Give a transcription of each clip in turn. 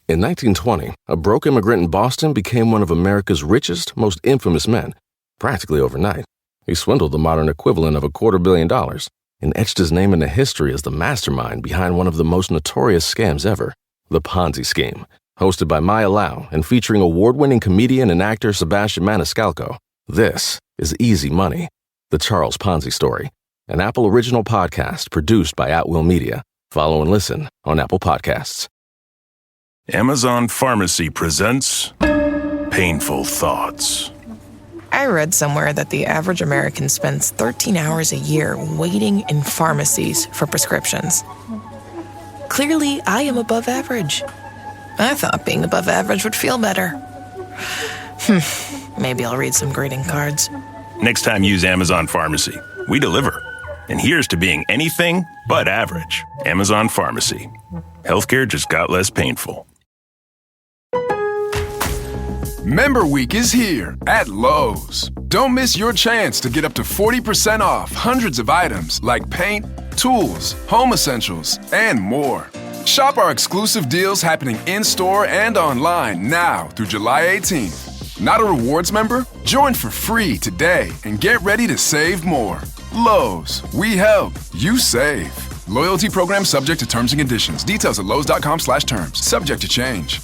In 1920, a broke immigrant in Boston became one of America's richest, most infamous men, practically overnight. He swindled the modern equivalent of $250 million and etched his name into history as the mastermind behind one of the most notorious scams ever, the Ponzi scheme. Hosted by Maya Lau and featuring award-winning comedian and actor Sebastian Maniscalco, this is Easy Money, The Charles Ponzi Story, an Apple original podcast produced by At Will Media. Follow and listen on Apple Podcasts. Amazon Pharmacy presents Painful Thoughts. I read somewhere that the average American spends 13 hours a year waiting in pharmacies for prescriptions. Clearly, I am above average. I thought being above average would feel better. Maybe I'll read some greeting cards. Next time, use Amazon Pharmacy. We deliver. And here's to being anything but average. Amazon Pharmacy. Healthcare just got less painful. Member Week is here at Lowe's. Don't miss your chance to get up to 40% off hundreds of items like paint, tools, home essentials, and more. Shop our exclusive deals happening in-store and online now through July 18th. Not a rewards member? Join for free today and get ready to save more. Lowe's, we help, you save. Loyalty program subject to terms and conditions. Details at lowes.com/terms. Subject to change.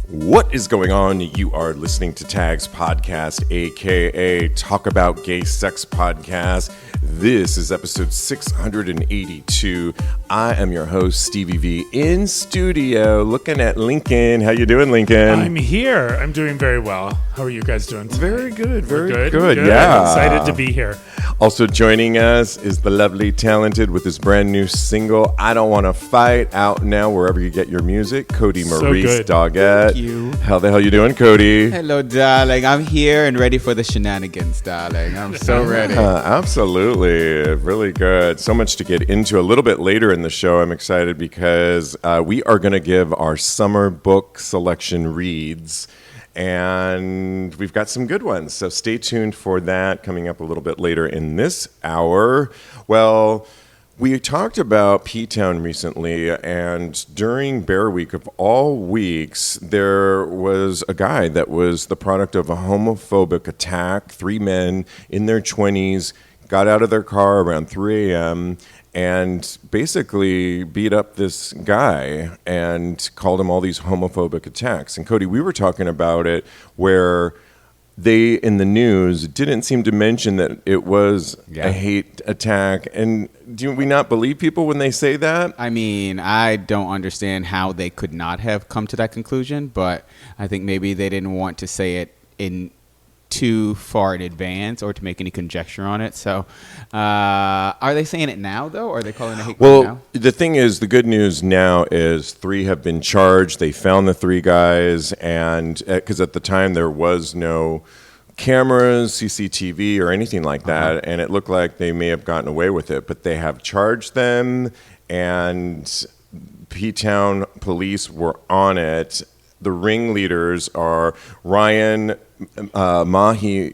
What is going on? You are listening to Tags Podcast, aka Talk About Gay Sex Podcast. This is episode 682. I am your host, Stevie V, in studio, looking at Lincoln. How you doing, Lincoln? I'm here. I'm doing very well. How are you guys doing today? Very good, very good. good. Yeah. I'm excited to be here. Also joining us is the lovely Talented with his brand new single, I Don't Want to Fight, out now wherever you get your music. Cody Maurice Doggett. Thank you. How the hell you doing, Cody? Hello, darling. I'm here and ready for the shenanigans, darling. I'm so ready. Absolutely. Really good. So much to get into a little bit later in the show. I'm excited because we are going to give our summer book selection reads. And we've got some good ones, so stay tuned for that coming up a little bit later in this hour. Well, we talked about Ptown recently, and during Bear Week of all weeks, there was a guy that was the product of a homophobic attack. 3 men in their 20s got out of their car around 3 a.m., and basically beat up this guy and called him all these homophobic attacks. And Cody, we were talking about it where they, in the news, didn't seem to mention that it was a hate attack. And do we not believe people when they say that? I mean, I don't understand how they could not have come to that conclusion, but I think maybe they didn't want to say it in too far in advance or to make any conjecture on it. So are they saying it now, though? Or are they calling it a hate crime now? The thing is, the good news now is 3 have been charged. They found the 3 guys, and because at the time there was no cameras, CCTV, or anything like that, and it looked like they may have gotten away with it. But they have charged them, and Ptown police were on it. The ringleaders are Ryan Mahi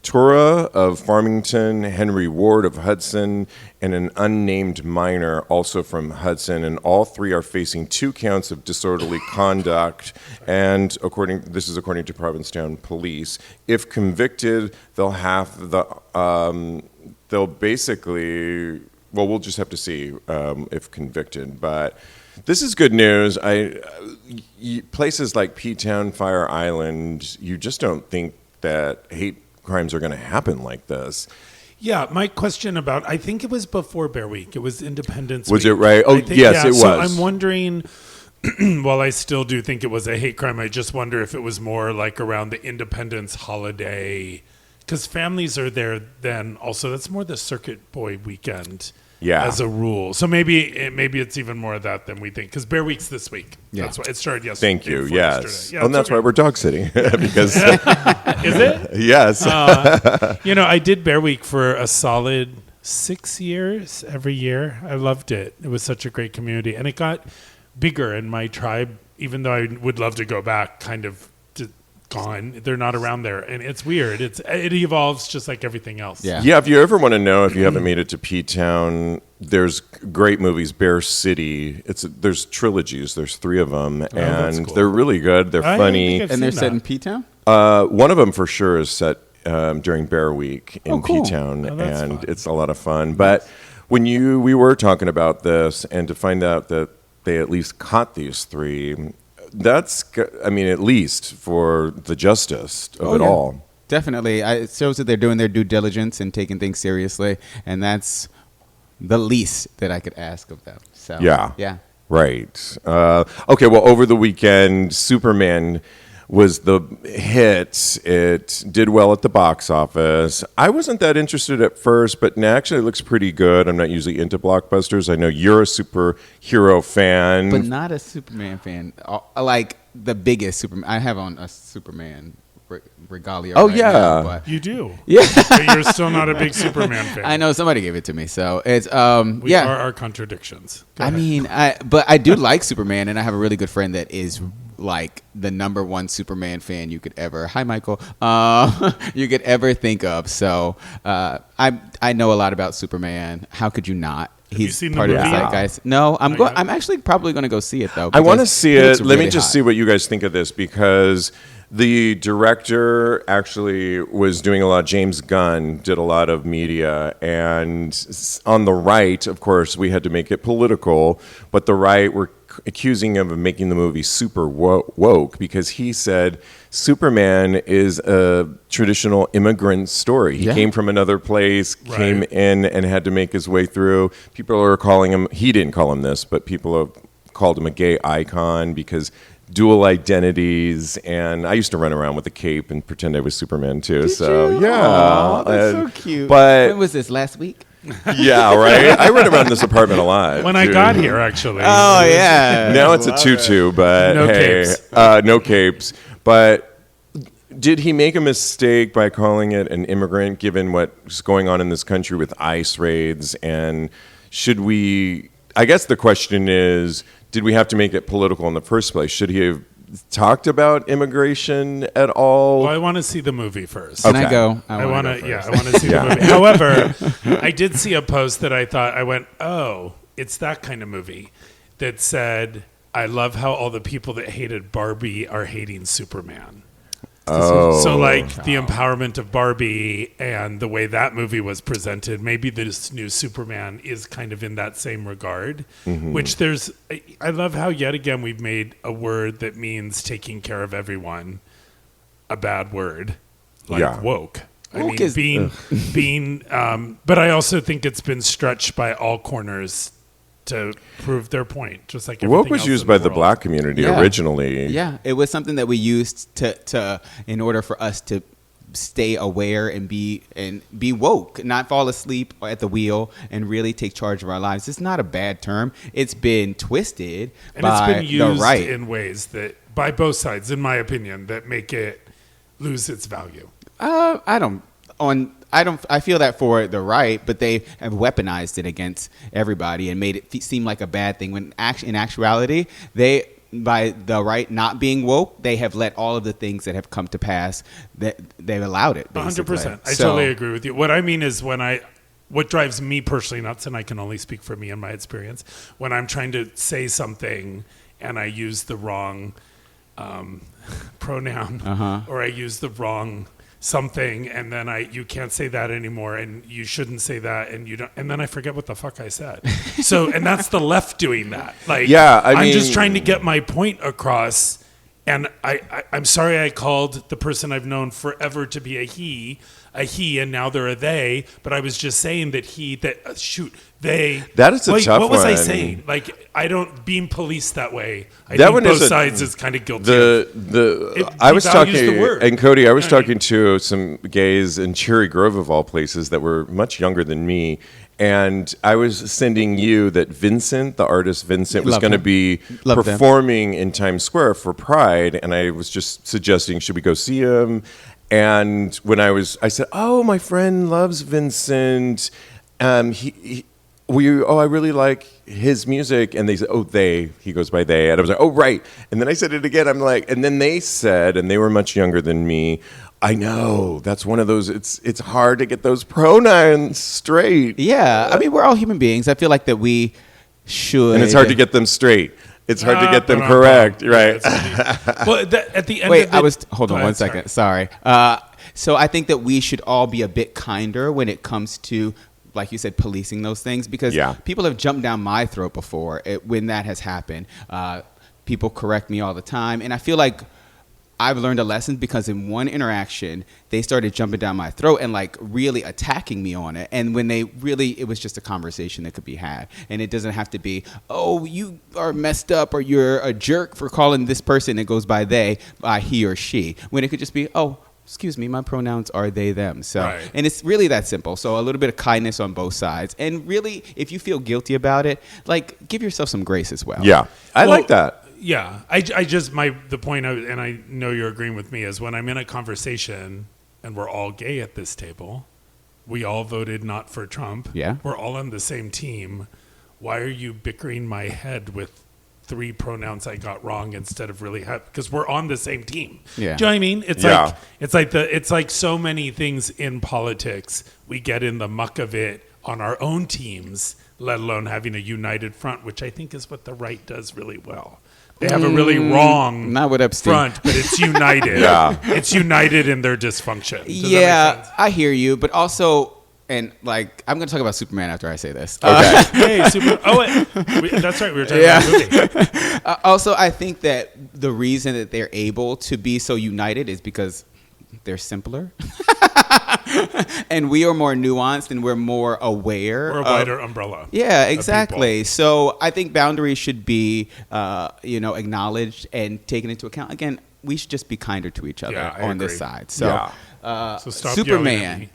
Tura of Farmington, Henry Ward of Hudson, and an unnamed minor also from Hudson. And all 3 are facing 2 counts of disorderly conduct. And this is according to Provincetown Police. If convicted, they'll have they'll basically, well, we'll just have to see if convicted. But this is good news. Places like Ptown, Fire Island, you just don't think that hate crimes are going to happen like this. Yeah, my question about, I think it was before Bear Week. It was Independence Week. Was it right? Oh, yes, it was. So I'm wondering, while I still do think it was a hate crime, I just wonder if it was more like around the Independence holiday, because families are there then also. That's more the Circuit Boy weekend. Yeah. As a rule. So maybe it's even more of that than we think. Because Bear Week's this week. Yeah. That's why it started yesterday. Thank you. Yes. Yeah, and that's why we're dog sitting. Because Is it? Yes. I did Bear Week for a solid 6 years every year. I loved it. It was such a great community. And it got bigger in my tribe, even though I would love to go back kind of gone. They're not around there, and it's weird. It evolves just like everything else. Yeah. Yeah, if you ever want to know, if you haven't made it to Ptown, there's great movies. Bear City. There's trilogies. There's 3 of them, and cool. they're really good. They're I funny. think I've And they're seen set in that. P-Town? One of them for sure is set during Bear Week in cool. Ptown, that's and fun. it's a lot of fun. But when we were talking about this, and to find out that they at least caught these 3, that's, I mean, at least for the justice of it all. Definitely. It shows that they're doing their due diligence and taking things seriously, and that's the least that I could ask of them. So Yeah. Right. Okay, well, over the weekend, Superman was the hit. It did well at the box office. I wasn't that interested at first, but actually it looks pretty good. I'm not usually into blockbusters. I know you're a superhero fan. But not a Superman fan. Like the biggest Superman. I have on a Superman regalia. Oh, right yeah. now, but You do. Yeah. But you're still not a big Superman fan. I know somebody gave it to me, so it's We yeah. are our contradictions. Go I ahead. mean, but I do like Superman, and I have a really good friend that is like the number one Superman fan you could ever. Hi, Michael. You could ever think of. So I know a lot about Superman. How could you not? Have you He's seen the part of the movie? zeitgeist. No, I'm Not yet? I'm actually probably going to go see it though. I want to because see looks it. Let me really just hot. see what you guys think of this, because the director actually was doing a lot. James Gunn did a lot of media, and on the right, of course, we had to make it political, but the right were accusing him of making the movie super woke because he said Superman is a traditional immigrant story. He Yeah. came from another place, came Right. in and had to make his way through. People are calling him, he didn't call him this, but people have called him a gay icon because dual identities. And I used to run around with a cape and pretend I was Superman too. Did so you? yeah, Aw, that's so cute. But when was this, last week? yeah, right. I run around this apartment a lot. When I dude. got here, actually. Oh yeah. Now it's a tutu, but No hey, capes. no capes. But did he make a mistake by calling it an immigrant, given what's going on in this country with ICE raids? And should we? I guess the question is, did we have to make it political in the first place? Should he have talked about immigration at all? Well, I want to see the movie first. Can I Okay. go? I wanna want go to, first. yeah, I want to see the movie. However, I did see a post that I thought, I went, oh, it's that kind of movie that said, I love how all the people that hated Barbie are hating Superman. Oh, So, like, the empowerment of Barbie and the way that movie was presented, maybe this new Superman is kind of in that same regard, which I love how, yet again, we've made a word that means taking care of everyone a bad word, like Yeah. woke. I Woke mean, is- being, but I also think it's been stretched by all corners to prove their point, just like everything woke was else used in by the world. black community Yeah. originally. Yeah, it was something that we used to in order for us to stay aware and be woke, not fall asleep at the wheel, and really take charge of our lives. It's not a bad term. It's been twisted And by it's been used the right. in ways that, by both sides, in my opinion, that make it lose its value. I feel that for the right, but they have weaponized it against everybody and made it seem like a bad thing. When in actuality, by the right not being woke, they have let all of the things that have come to pass, that they've allowed it. 100%. I So- totally agree with you. What I mean is what drives me personally nuts, and I can only speak for me and my experience, when I'm trying to say something and I use the wrong pronoun or I use the wrong something, and then you can't say that anymore, and you shouldn't say that, and you don't, and then I forget what the fuck I said. So, and that's the left doing that. Like, Yeah, I'm just mean- trying to get my point across. And I'm sorry I called the person I've known forever to be a he, and now they're a they. But I was just saying that they. That is a tough What was I one. saying? Like, I don't, being policed that way. I That think one both is sides is kind of guilty. I was devalues talking, the word. and Cody, I was talking to some gays in Cherry Grove of all places that were much younger than me. And I was sending you that Vincent, the artist Vincent, was Love going to him. be Love them. performing in Times Square for Pride. And I was just suggesting, should we go see him? And when I said, oh, my friend loves Vincent. I really like his music. And they said, he goes by they. And I was like, oh, right. And then I said it again. I'm like, and then they said, and they were much younger than me, I know, that's one of those, it's hard to get those pronouns straight. Yeah, I mean, we're all human beings. I feel like that we should. And it's hard to get them straight. It's hard to get them correct, right? Well, at the end Wait, of hold on one second. Sorry. So I think that we should all be a bit kinder when it comes to, like you said, policing those things, because people have jumped down my throat before when that has happened. People correct me all the time, and I feel like I've learned a lesson because in one interaction, they started jumping down my throat and like really attacking me on it. And when it was just a conversation that could be had. And it doesn't have to be, oh, you are messed up or you're a jerk for calling this person that goes by they, by he or she. When it could just be, oh, excuse me, my pronouns are they, them. So, and it's really that simple. So a little bit of kindness on both sides. And really, if you feel guilty about it, like give yourself some grace as well. Yeah, I like that. Yeah, I just the point, and I know you're agreeing with me, is when I'm in a conversation and we're all gay at this table, we all voted not for Trump. Yeah, we're all on the same team. Why are you bickering my head with 3 pronouns I got wrong instead of really because we're on the same team? Yeah, do you know what I mean? It's like so many things in politics. We get in the muck of it on our own teams, let alone having a united front, which I think is what the right does really well. They have a really wrong front, but it's united. It's united in their dysfunction. Does that make sense? I hear you, but also, and like, I'm going to talk about Superman after I say this. Okay. Hey, Superman. Oh, wait. That's right. We were talking about the movie. Also, I think that the reason that they're able to be so united is because they're simpler. And we are more nuanced and we're more aware. We're a wider umbrella. Yeah, exactly. So I think boundaries should be, acknowledged and taken into account. Again, we should just be kinder to each other on this side. So, so stop Superman.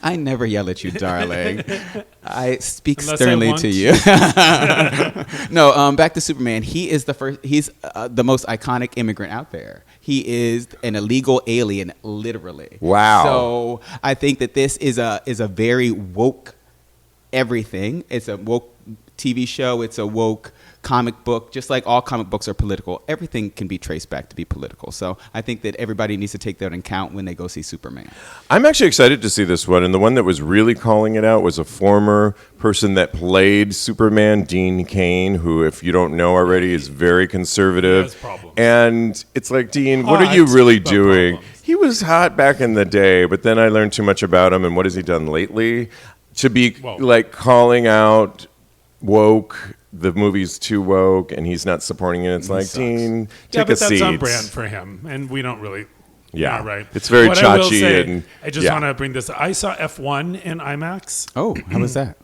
I never yell at you, darling. I speak sternly to you. No, back to Superman. He is the first. He's the most iconic immigrant out there. He is an illegal alien, literally. Wow. So I think that this is a very woke everything. It's a woke TV show. It's a woke comic book. Just like all comic books are political, everything can be traced back to be political. So I think that everybody needs to take that into account when they go see Superman. I'm actually excited to see this one, and the one that was really calling it out was a former person that played Superman, Dean Cain, who, if you don't know already, is very conservative. He has problems. And it's like, Dean, what are you really doing? Problems. He was hot back in the day, but then I learned too much about him, and what has he done lately? To be like calling out woke, the movie's too woke, and he's not supporting it. It's like, Dean, take a seat. That's on brand for him, and we don't really. Yeah, right. It's very chachi. And I just want to bring this. I saw F1 in IMAX. Oh, how was that?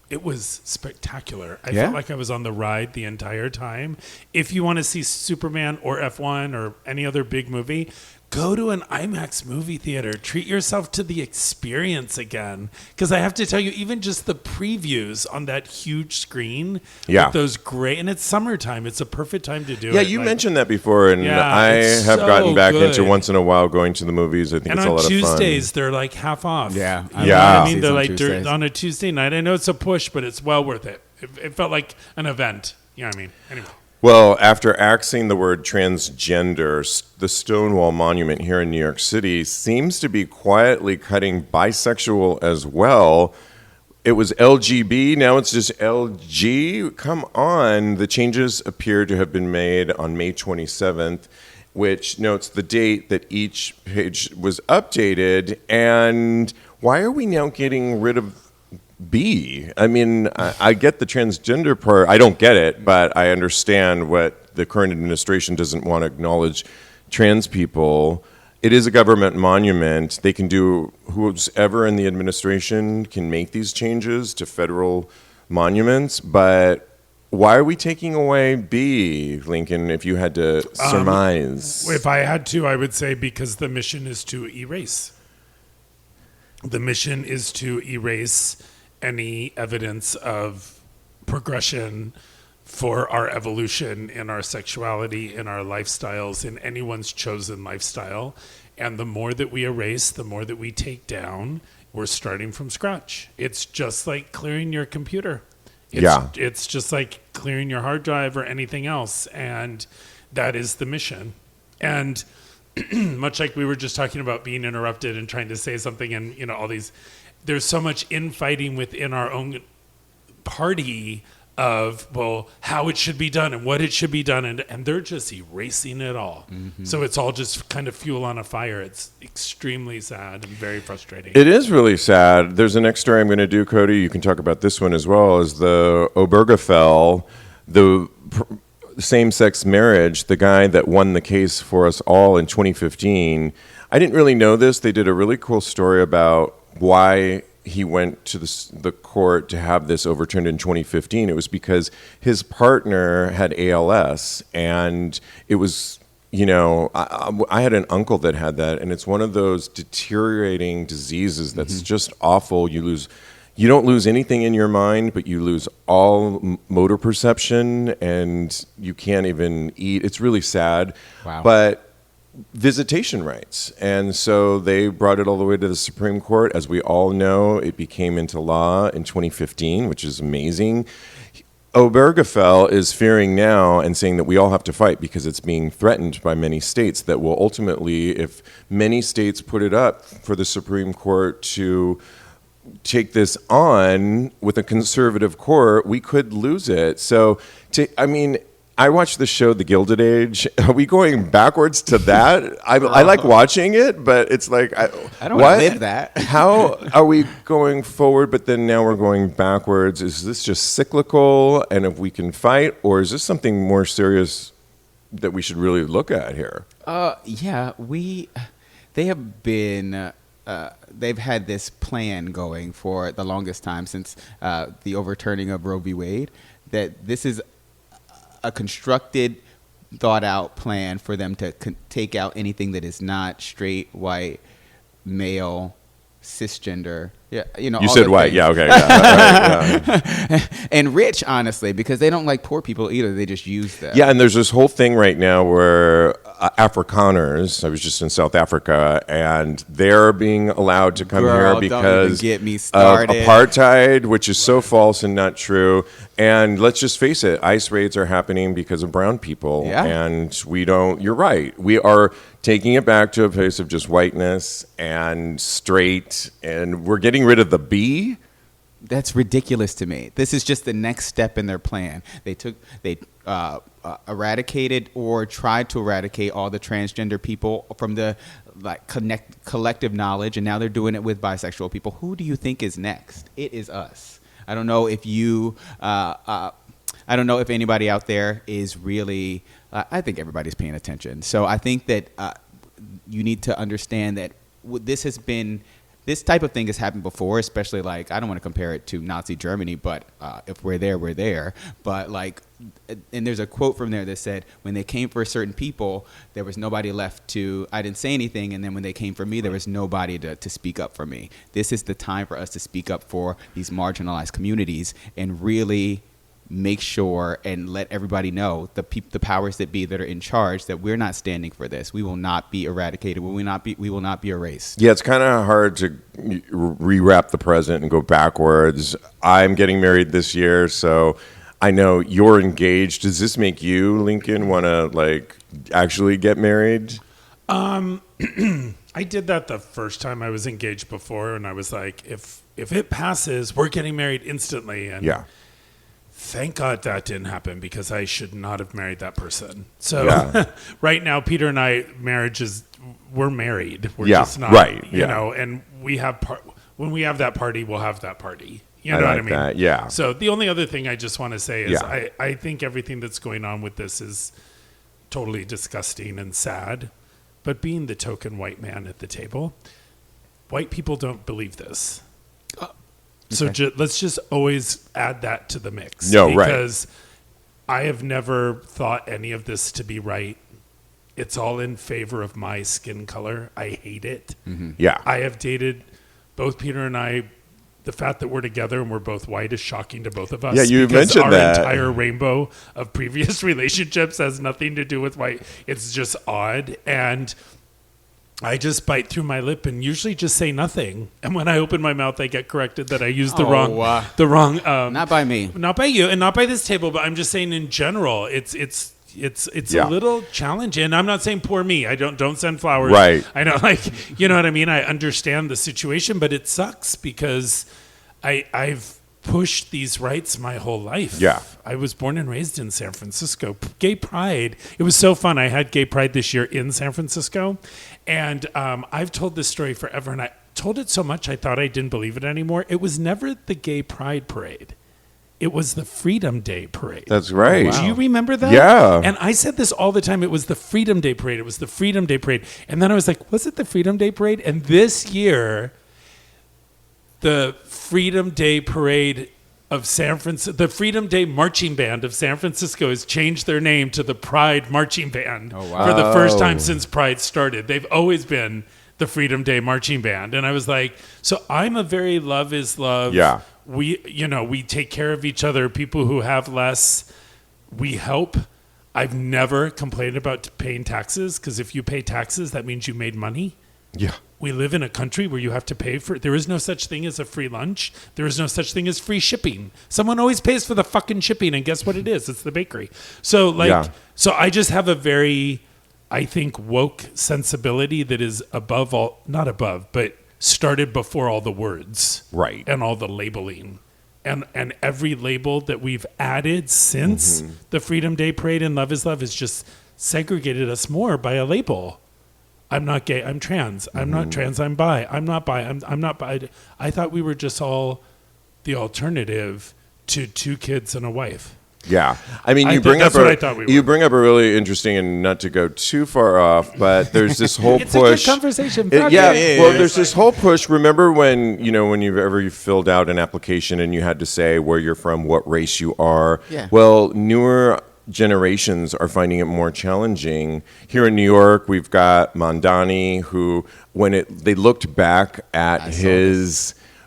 It was spectacular. I felt like I was on the ride the entire time. If you want to see Superman or F1 or any other big movie, go to an IMAX movie theater. Treat yourself to the experience again. Because I have to tell you, even just the previews on that huge screen, with those great, and it's summertime. It's a perfect time to do it. Yeah, you mentioned that before, and I have gotten back into once in a while going to the movies. I think it's a lot of fun. And on Tuesdays, they're like half off. Yeah. I mean, they're like on a Tuesday night. I know it's a push, but it's well worth it. It felt like an event. You know what I mean? Anyway. Well, after axing the word transgender, the Stonewall monument here in New York City seems to be quietly cutting bisexual as well. It was LGB, now it's just LG. Come on. The changes appear to have been made on May 27th, which notes the date that each page was updated. And why are we now getting rid of B? I mean, I get the transgender part. I don't get it, but I understand what the current administration doesn't want to acknowledge trans people. It is a government monument. They can do, who's ever in the administration can make these changes to federal monuments, but why are we taking away B, Lincoln, if you had to surmise? If I had to, I would say because the mission is to erase. The mission is to erase any evidence of progression for our evolution in our sexuality, in our lifestyles, in anyone's chosen lifestyle. And the more that we erase, the more that we take down, we're starting from scratch. It's just like clearing your computer. It's just like clearing your hard drive or anything else. And that is the mission. And much like we were just talking about being interrupted and trying to say something and, you know, all these, there's so much infighting within our own party of, well, how it should be done and what it should be done. And they're just erasing it all. So it's all just kind of fuel on a fire. It's extremely sad and very frustrating. It is really sad. There's the next story I'm going to do, Cody. You can talk about this one as well, is the Obergefell, the same-sex marriage, the guy that won the case for us all in 2015. I didn't really know this. They did a really cool story about why he went to the court to have this overturned in 2015. It was because his partner had ALS, and it was, you know, I had an uncle that had that, and it's one of those deteriorating diseases that's just awful. You don't lose anything in your mind, but you lose all motor perception, and you can't even eat. It's really sad. Wow. But visitation rights. And so they brought it all the way to the Supreme Court. As we all know, it became into law in 2015, which is amazing. Obergefell is fearing now and saying that we all have to fight because it's being threatened by many states that will ultimately, if many states put it up for the Supreme Court to take this on with a conservative court, we could lose it. So, I watched the show The Gilded Age. Are we going backwards to that? I like watching it, but it's like, I don't want to live that. How are we going forward, but then now we're going backwards? Is this just cyclical, and if we can fight, or is this something more serious that we should really look at here? They have been... they've had this plan going for the longest time since the overturning of Roe v. Wade, that this is a constructed, thought-out plan for them to take out anything that is not straight, white, male, cisgender. Yeah, you know. You all said the white, things. yeah, okay. Yeah. And rich, honestly, because they don't like poor people either. They just use them. Yeah, and there's this whole thing right now where Afrikaners, I was just in South Africa, and they're being allowed to come here because don't even get me of started. apartheid, which is so false and not true. And let's just face it, ICE raids are happening because of brown people. Yeah. And you're right. We are taking it back to a place of just whiteness and straight, and we're getting rid of the B. That's ridiculous to me. This is just the next step in their plan. They eradicated or tried to eradicate all the transgender people from the collective knowledge, and now they're doing it with bisexual people. Who do you think is next? It is us. I don't know if I don't know if anybody out there is really. I think everybody's paying attention. So I think that you need to understand that this type of thing has happened before, especially I don't want to compare it to Nazi Germany, but if we're there, we're there. But and there's a quote from there that said, when they came for certain people, there was nobody left I didn't say anything. And then when they came for me, there was nobody to speak up for me. This is the time for us to speak up for these marginalized communities and really make sure and let everybody know, the powers that be that are in charge, that we're not standing for this. We will not be eradicated. We will not be erased. Yeah, it's kind of hard to rewrap the present and go backwards. I'm getting married this year, so I know you're engaged. Does this make you, Lincoln, want to actually get married? I did that the first time I was engaged before, and I was like, if it passes, we're getting married instantly. And yeah. Thank God that didn't happen, because I should not have married that person. So right now, Peter and I, we're married. We're just not, right. you know, and we have when we have that party, we'll have that party. You know what I mean? That, yeah. So the only other thing I just want to say is I think everything that's going on with this is totally disgusting and sad. But being the token white man at the table, white people don't believe this. So let's just always add that to the mix. No, right. Because I have never thought any of this to be right. It's all in favor of my skin color. I hate it. Mm-hmm. Yeah. I have dated both Peter and I. The fact that we're together and we're both white is shocking to both of us. Yeah, you mentioned that. Our entire rainbow of previous relationships has nothing to do with white. It's just odd. And I just bite through my lip and usually just say nothing. And when I open my mouth, I get corrected that I used the wrong. Not by me, not by you, and not by this table. But I'm just saying in general, it's a little challenging. And I'm not saying poor me. I don't send flowers. Right. I don't you know what I mean. I understand the situation, but it sucks because I've pushed these rights my whole life. Yeah. I was born and raised in San Francisco. Gay Pride, it was so fun. I had Gay Pride this year in San Francisco. And I've told this story forever. And I told it so much I thought I didn't believe it anymore. It was never the Gay Pride Parade. It was the Freedom Day Parade. That's right. Do you remember that? Yeah. And I said this all the time. It was the Freedom Day Parade. It was the Freedom Day Parade. And then I was like, was it the Freedom Day Parade? And this year, the Freedom Day Parade of San Francisco, the Freedom Day Marching Band of San Francisco has changed their name to the Pride Marching Band for the first time since Pride started. They've always been the Freedom Day Marching Band. And I was like, so I'm a very love is love. Yeah. We take care of each other. People who have less, we help. I've never complained about paying taxes because if you pay taxes, that means you made money. Yeah. We live in a country where you have to pay for it. There is no such thing as a free lunch. There is no such thing as free shipping. Someone always pays for the fucking shipping, and guess what it is? It's the bakery. So so I just have a very, I think, woke sensibility that is above all, not above, but started before all the words. Right. And all the labeling. And every label that we've added since the Freedom Day Parade and Love is Love has just segregated us more by a label. I'm not gay. I'm trans. I'm not trans. I'm bi. I'm not bi. I'm not bi. I thought we were just all the alternative to two kids and a wife. Yeah, I mean, you bring up a really interesting, and not to go too far off, but there's this whole it's push. It's a good conversation. There's this whole push. Remember when you filled out an application and you had to say where you're from, what race you are. Yeah. Well, newer generations are finding it more challenging. Here in New York, we've got Mondani, who, they looked back at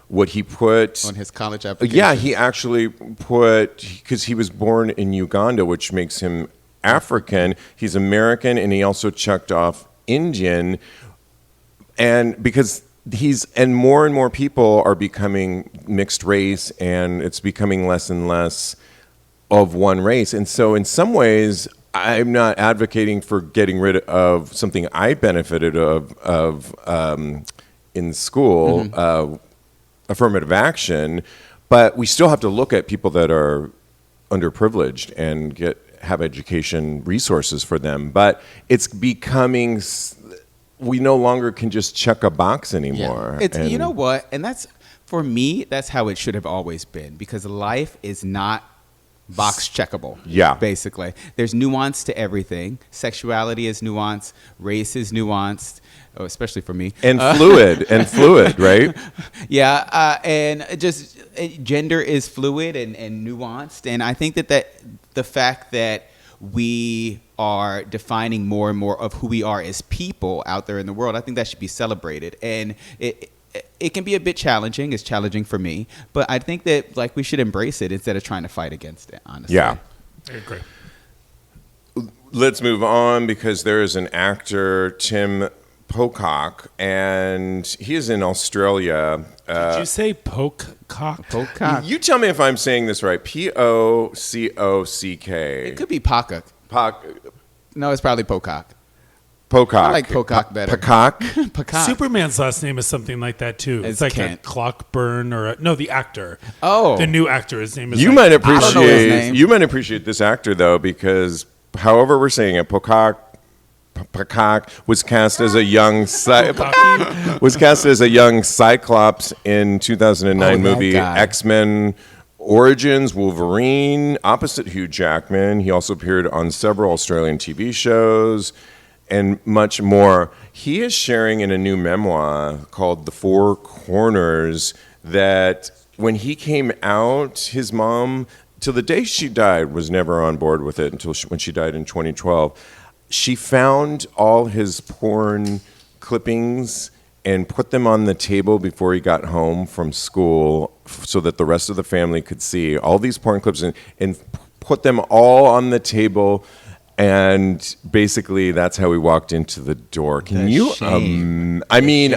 what he put on his college application. Yeah, he actually put, because he was born in Uganda, which makes him African. He's American, and he also checked off Indian, and because and more people are becoming mixed race, and it's becoming less and less of one race. And so in some ways, I'm not advocating for getting rid of something I benefited of in school, affirmative action, but we still have to look at people that are underprivileged and have education resources for them. But it's becoming, we no longer can just check a box anymore. Yeah. You know what? And that's, for me, that's how it should have always been, because life is not box checkable. Yeah. Basically. There's nuance to everything. Sexuality is nuanced. Race is nuanced. Oh, especially for me. And fluid, right? Yeah. And just gender is fluid and nuanced. And I think that the fact that we are defining more and more of who we are as people out there in the world, I think that should be celebrated. And it can be a bit challenging. It's challenging for me, but I think that we should embrace it instead of trying to fight against it. Honestly, yeah, I agree. Let's move on, because there is an actor, Tim Pocock, and he is in Australia. Did you say Pocock? Pocock. You tell me if I'm saying this right. Pocock. It could be Pocock. No, it's probably Pocock. Pocock. I like Pocock better. Pocock? Pocock. Superman's last name is something like that too. It's like Kent. a Clockburn or the actor. Oh, the new actor. His name is. You might appreciate. You might appreciate this actor though, because however we're saying it, Pocock was cast as a young Cyclops in 2009 movie X-Men Origins Wolverine, opposite Hugh Jackman. He also appeared on several Australian TV shows and much more. He is sharing in a new memoir called The Four Corners that when he came out, his mom, till the day she died, was never on board with it until when she died in 2012. She found all his porn clippings and put them on the table before he got home from school so that the rest of the family could see all these porn clips and put them all on the table And basically, that's how we walked into the door. Can you? I mean,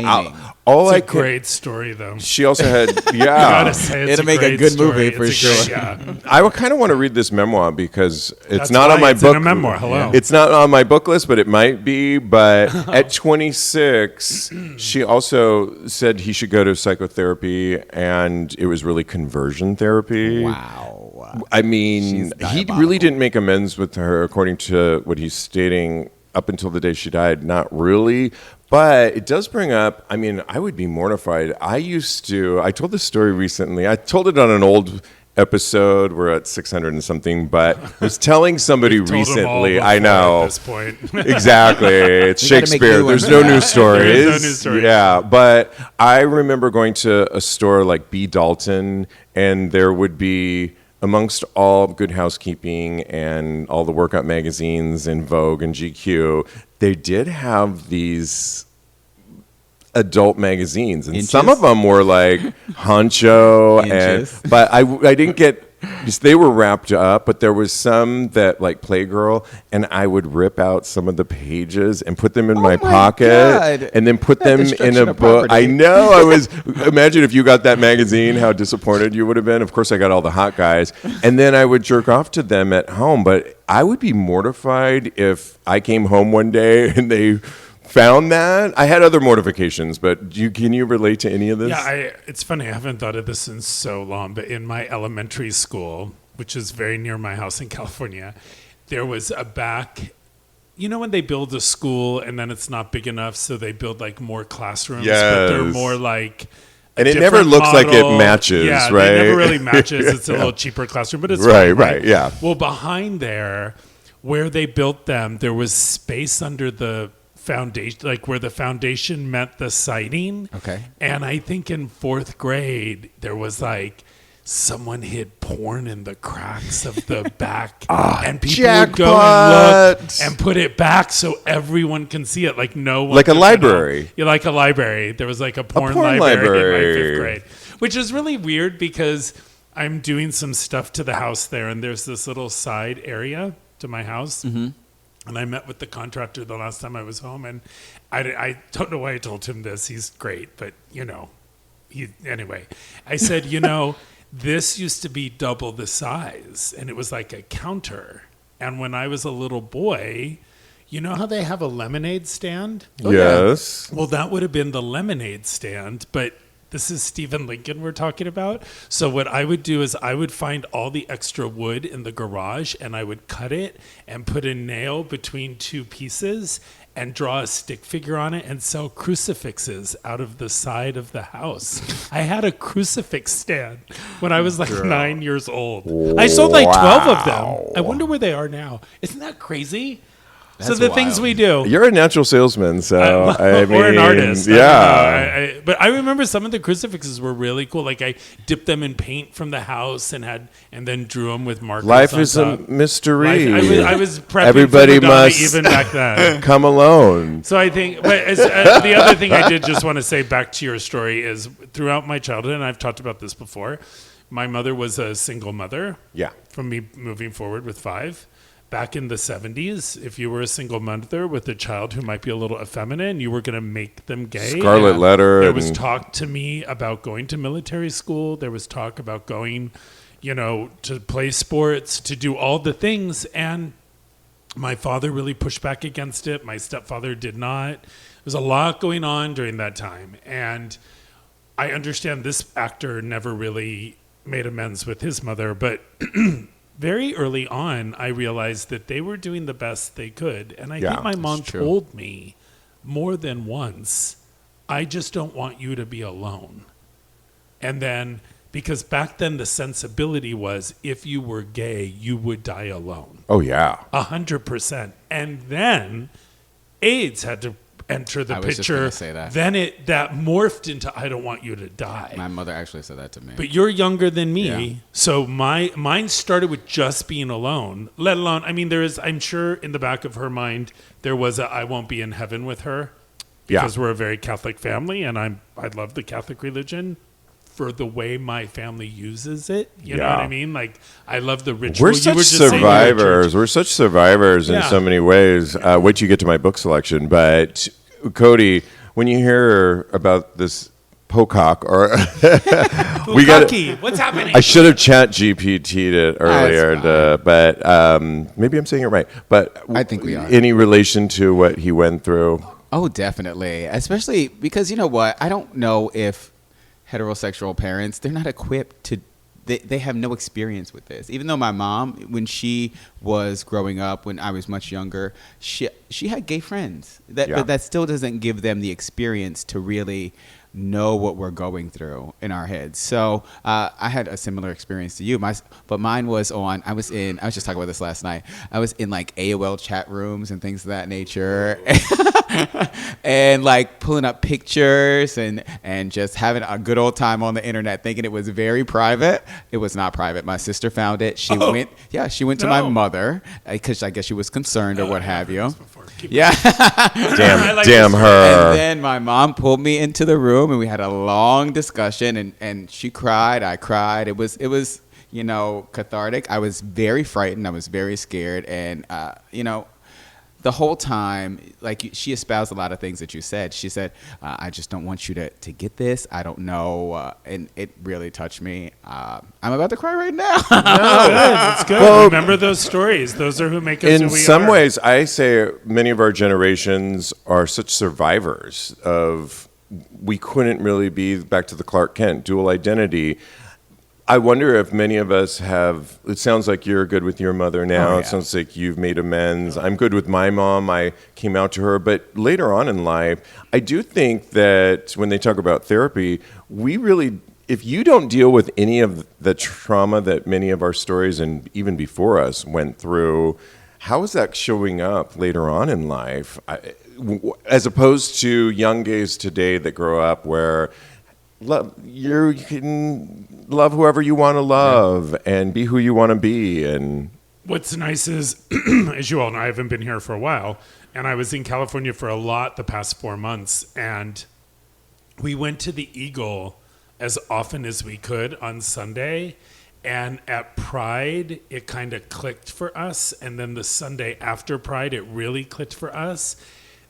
It's a great story, though. She also had, You gotta say it's It'll make a good movie for sure. I would kind of want to read this memoir because it's That's not why on my it's book. in a memoir. Hello. It's not on my book list, but it might be. But at 26, she also said he should go to psychotherapy, and it was really conversion therapy. Wow. I mean, he really didn't make amends with her, according to what he's stating, up until the day she died. Not really. But it does bring up, I mean, I would be mortified. I told this story recently. I told it on an old episode. We're at 600 and something, but I was telling somebody recently. I know. At this point. Exactly. It's Shakespeare. There's no news stories. There's no news stories. Yeah. But I remember going to a store like B. Dalton, and there would be, amongst all Good Housekeeping and all the workout magazines and Vogue and GQ, they did have these adult magazines, and some of them were like Honcho, but I didn't get. They were wrapped up, but there was some that like Playgirl, and I would rip out some of the pages and put them in my pocket, God. and then put them in a book. I know. Imagine if you got that magazine, how disappointed you would have been. Of course, I got all the hot guys, and then I would jerk off to them at home. But I would be mortified if I came home one day and they found that. I had other mortifications, but can you relate to any of this? Yeah, it's funny. I haven't thought of this in so long, but in my elementary school, which is very near my house in California, there was a back. You know when they build a school and then it's not big enough, so they build like more classrooms, but they're more like. And it never looks like it matches, yeah, right? It never really matches. It's a little cheaper classroom, but it's right, fine, right, yeah. Well, behind there, where they built them, there was space under the foundation, like where the foundation met the siding. Okay. And I think in 4th grade, there was like someone hid porn in the cracks of the back, and people would go and look and put it back so everyone can see it. Like no one, like a library. Yeah, like a library. There was like a porn library in my 5th grade, which is really weird because I'm doing some stuff to the house there, and there's this little side area to my house. Mm-hmm. And I met with the contractor the last time I was home, and I don't know why I told him this. He's great, but, anyway. I said, this used to be double the size, and it was like a counter. And when I was a little boy, you know how they have a lemonade stand? Yes. Yeah. Well, that would have been the lemonade stand, but this is Stephen Lincoln we're talking about. So what I would do is I would find all the extra wood in the garage, and I would cut it and put a nail between 2 pieces and draw a stick figure on it and sell crucifixes out of the side of the house. I had a crucifix stand when I was like 9 years old. I sold like 12 of them. I wonder where they are now. Isn't that crazy? That's so the wild. things we do. You're a natural salesman, so I mean, or an artist. Yeah. But I remember some of the crucifixes were really cool. Like I dipped them in paint from the house and then drew them with markers. Life on is top. a mystery. I was prepping Everybody for Madonna must even back then. come alone. So I think, but the other thing I did just want to say back to your story is throughout my childhood, and I've talked about this before, my mother was a single mother. Yeah. From me moving forward with 5. Back in the 70s, if you were a single mother with a child who might be a little effeminate, you were going to make them gay. Scarlet Letter. There was talk to me about going to military school. There was talk about going, to play sports, to do all the things. And my father really pushed back against it. My stepfather did not. There was a lot going on during that time. And I understand this actor never really made amends with his mother, but very early on, I realized that they were doing the best they could. And I think my mom told me more than once, I just don't want you to be alone. And then, because back then the sensibility was, if you were gay, you would die alone. Oh, yeah. 100%. And then AIDS had to enter the picture. Just gonna say that. Then that morphed into, I don't want you to die. My mother actually said that to me. But you're younger than me, Yeah. so mine started with just being alone. Let alone, I'm sure in the back of her mind there was I won't be in heaven with her because we're a very Catholic family, and I love the Catholic religion. for the way my family uses it. You know Yeah. what I mean? Like, I love the ritual. We're You such were just saying survivors. We're such survivors in Yeah. so many ways. Wait till you get to my book selection. But Cody, when you hear about this Pocock, or we got, Bukkake, what's happening? I should have chat GPT'd it earlier, but maybe I'm saying it right. But I think we are. Any relation to what he went through? Oh, definitely. Especially because, you know what? I don't know if heterosexual parents, they're not equipped to, they have no experience with this. Even though my mom, when she was growing up, when I was much younger, she had gay friends. But that still doesn't give them the experience to really know what we're going through in our heads. So I had a similar experience to you. But mine was I was just talking about this last night. I was in like AOL chat rooms and things of that nature. And like pulling up pictures and just having a good old time on the internet, thinking it was very private. It was not private. My sister found it. She went to my mother because I guess she was concerned or what have you. Yeah. Damn her. And then my mom pulled me into the room and we had a long discussion and she cried. I cried. It was cathartic. I was very frightened. I was very scared. And, the whole time, like she espoused a lot of things that you said. She said, I just don't want you to get this. I don't know. And it really touched me. I'm about to cry right now. That's good. Well, remember those stories. Those are who make us who we are. In some ways, I say many of our generations are such survivors of, we couldn't really be, back to the Clark Kent, dual identity. I wonder if many of us have, it sounds like you're good with your mother now. It sounds like you've made amends. I'm good with my mom. I came out to her. But later on in life, I do think that when they talk about therapy, we really, if you don't deal with any of the trauma that many of our stories and even before us went through, how is that showing up later on in life? As opposed to young gays today that grow up where you can love whoever you want to love and be who you want to be. And what's nice is, as you all know, I haven't been here for a while, and I was in California for a lot the past 4 months, and we went to the Eagle as often as we could on Sunday. And at Pride, it kind of clicked for us. And then the Sunday after Pride, it really clicked for us.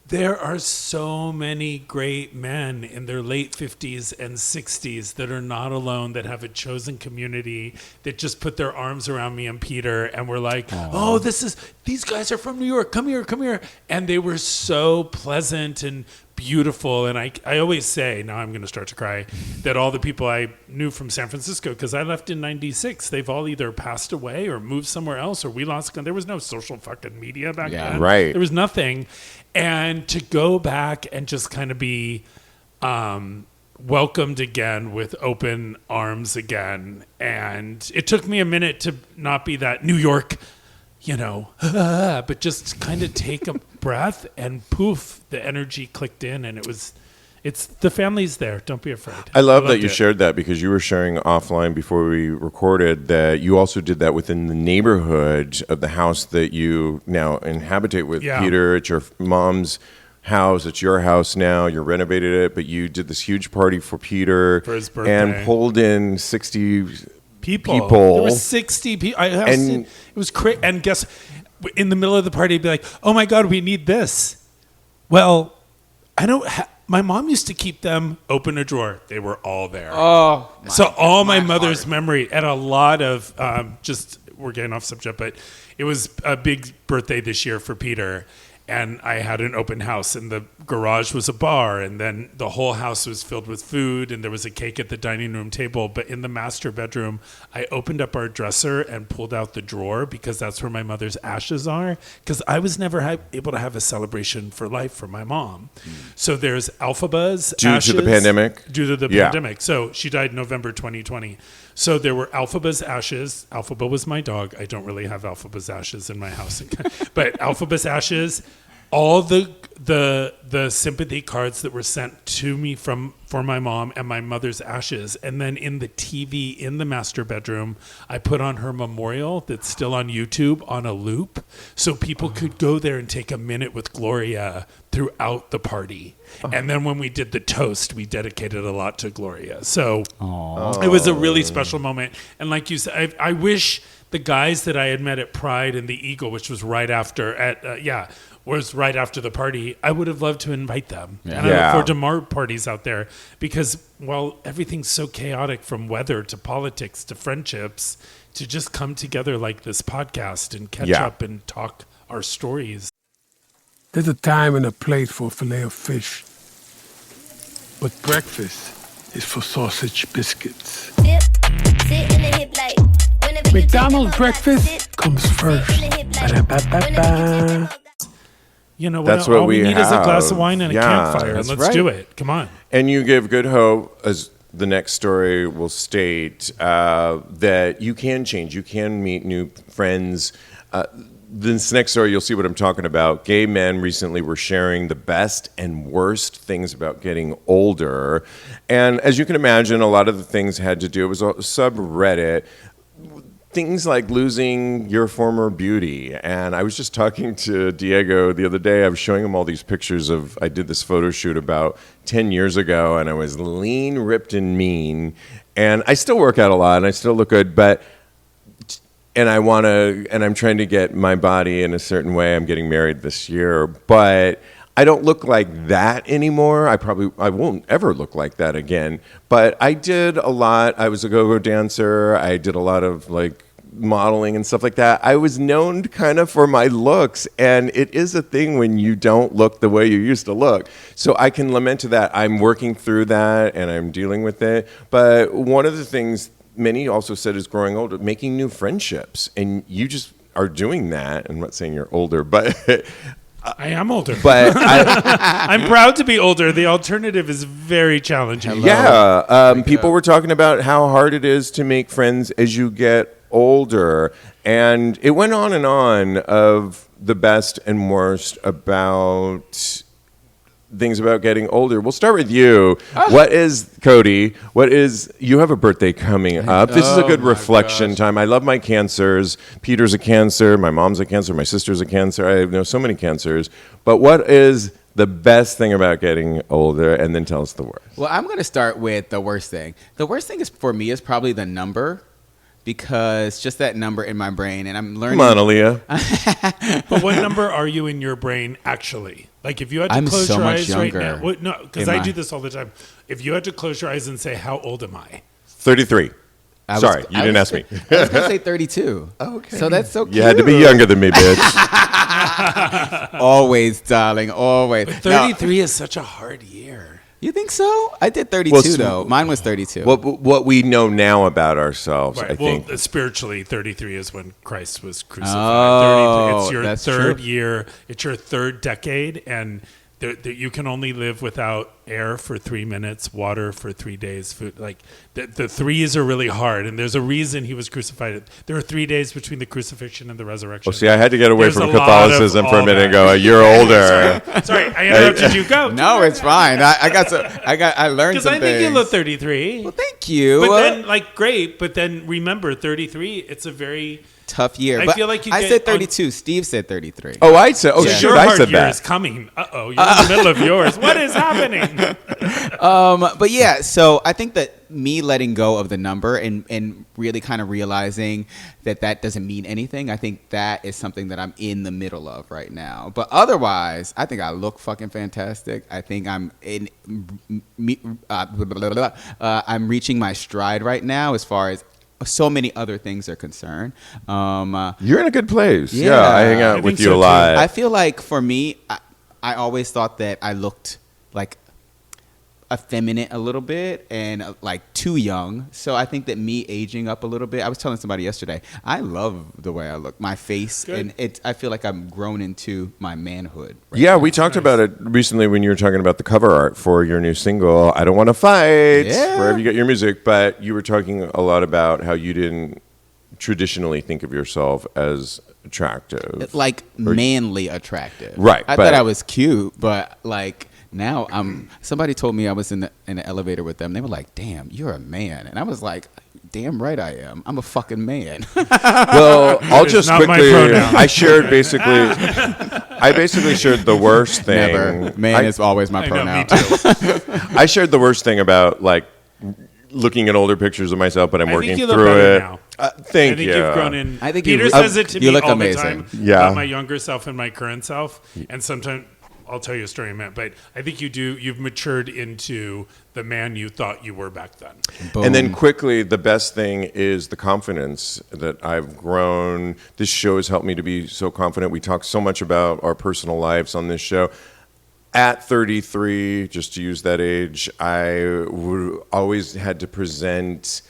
There are so many great men in their late 50s and 60s that are not alone, that have a chosen community, that just put their arms around me and Peter and were like, oh, these guys are from New York. Come here. And they were so pleasant and beautiful. And I always say, now I'm going to start to cry, that all the people I knew from San Francisco, because I left in 96, they've all either passed away or moved somewhere else, or we lost. There was no social fucking media back then. Right. There was nothing. And to go back and just kind of be welcomed again with open arms again. And it took me a minute to not be that New York, but just kind of take a breath, and poof, the energy clicked in, and it's the family's there. Don't be afraid. I love that you shared that, because you were sharing offline before we recorded that you also did that within the neighborhood of the house that you now inhabitate with Peter. It's your mom's house. It's your house now. You renovated it, but you did this huge party for Peter for his birthday and pulled in 60 people. There were 60 people. It was crazy. And guess, in the middle of the party, I'd be like, oh my God, we need this. Well, I don't my mom used to keep them, open a drawer. They were all there. Oh, my mother's memory, and a lot of, we're getting off subject, but it was a big birthday this year for Peter. And I had an open house, and the garage was a bar, and then the whole house was filled with food, and there was a cake at the dining room table. But in the master bedroom, I opened up our dresser and pulled out the drawer, because that's where my mother's ashes are, because I was never able to have a celebration for life for my mom. So there's Alphaba's ashes. Due to the pandemic? Due to the pandemic. So she died November 2020. So there were Alphaba's ashes. Alphaba was my dog. I don't really have Alphaba's ashes in my house. But Alphaba's ashes, all the the sympathy cards that were sent to me for my mom and my mother's ashes, and then in the TV in the master bedroom, I put on her memorial that's still on YouTube on a loop, so people could go there and take a minute with Gloria throughout the party. And then when we did the toast, we dedicated a lot to Gloria. So it was a really special moment. And like you said, I wish the guys that I had met at Pride and the Eagle, which was right after was right after the party, I would have loved to invite them. And I look forward to more parties out there because, well, everything's so chaotic from weather to politics to friendships, to just come together like this podcast and catch up and talk our stories. There's a time and a place for filet of fish, but breakfast is for sausage biscuits. McDonald's breakfast comes first. Ba-da-ba-ba-ba. You know, That's all what we we need is a glass have. of wine and a Yeah, campfire, and that's let's right. do it. Come on. And you give good hope, as the next story will state, that you can change. You can meet new friends. This next story, you'll see what I'm talking about. Gay men recently were sharing the best and worst things about getting older. And as you can imagine, a lot of the things had to do, it was a subreddit, things like losing your former beauty. And I was just talking to Diego the other day. I was showing him all these pictures of, I did this photo shoot about 10 years ago, and I was lean, ripped, and mean. And I still work out a lot, and I still look good, but... And I'm trying to get my body in a certain way. I'm getting married this year, but I don't look like that anymore. I won't ever look like that again. But I did a lot. I was a go-go dancer. I did a lot of like modeling and stuff like that. I was known kind of for my looks, and it is a thing when you don't look the way you used to look. So I can lament to that. I'm working through that, and I'm dealing with it. But one of the things many also said is growing older, making new friendships. And you just are doing that. I'm not saying you're older, but... I am older. But I'm proud to be older. The alternative is very challenging. People were talking about how hard it is to make friends as you get older. And it went on and on of the best and worst about... things about getting older. We'll start with you. What is, Cody, you have a birthday coming up. This is a good reflection time. I love my cancers. Peter's a Cancer. My mom's a Cancer. My sister's a Cancer. I know so many cancers. But what is the best thing about getting older? And then tell us the worst. Well, I'm going to start with the worst thing. The worst thing is for me is probably the number, because just that number in my brain, and I'm learning. Come on, Aaliyah. But what number are you in your brain actually? Like if you had to I'm close so your much eyes right younger. now. No, because I do this all the time. If you had to close your eyes and say, how old am I? 33. Sorry, you didn't ask me. I was going to say 32. Okay. So that's so cute. You had to be younger than me, bitch. Always, darling, always. But 33 is such a hard year. You think so? I did 32, though. Mine was 32. What we know now about ourselves, Right. I think. Well, spiritually, 33 is when Christ was crucified. Oh, it's your that's third true. year. It's your third decade, and you can only live without air for 3 minutes, water for 3 days, food. Like the threes are really hard, and there's a reason he was crucified. There are 3 days between the crucification and the resurrection. Well, see, I had to get away There's from a lot of Catholicism for a all minute that. and go, you're older. Sorry, I interrupted you. Go. No, it's fine. I learned Because some I think you things. look 33. Well, thank you. But then, great. But then remember, 33. It's a very tough year. I but feel like you I get said 32. Steve said 33. Oh, I said, your I hard said year that. is coming. You're in the middle of yours. What is happening? But yeah, so I think that me letting go of the number and really kind of realizing that doesn't mean anything, I think that is something that I'm in the middle of right now. But otherwise, I think I look fucking fantastic. I think I'm I'm reaching my stride right now as far as so many other things are concerned. You're in a good place. Yeah, I hang I out with think you so a too. lot. I feel like for me, I always thought that I looked like effeminate a little bit and like too young. So I think that me aging up a little bit, I was telling somebody yesterday, I love the way I look, my face. Good. And I feel like I'm grown into my manhood. Yeah, we talked about it recently when you were talking about the cover art for your new single, I Don't Want to Fight, Yeah. wherever you get your music. But you were talking a lot about how you didn't traditionally think of yourself as attractive. Like manly attractive. Right, I but- thought I was cute, but like now somebody told me I was in the elevator with them. They were like, "Damn, you're a man." And I was like, "Damn right I am. I'm a fucking man." Well, I'll just not my quickly. pronoun. I basically shared the worst thing. Never. Man is always my I know, pronoun. me too. I shared the worst thing about like looking at older pictures of myself, but I'm I working think you look through better it. now. Thank I think you. you've grown in. I think Peter you- says it to you me look all amazing. the time Yeah. about my younger self and my current self. And sometimes I'll tell you a story in a minute, but I think you've matured into the man you thought you were back then. Boom. And then quickly, the best thing is the confidence that I've grown. This show has helped me to be so confident. We talk so much about our personal lives on this show. At 33, just to use that age, I always had to present.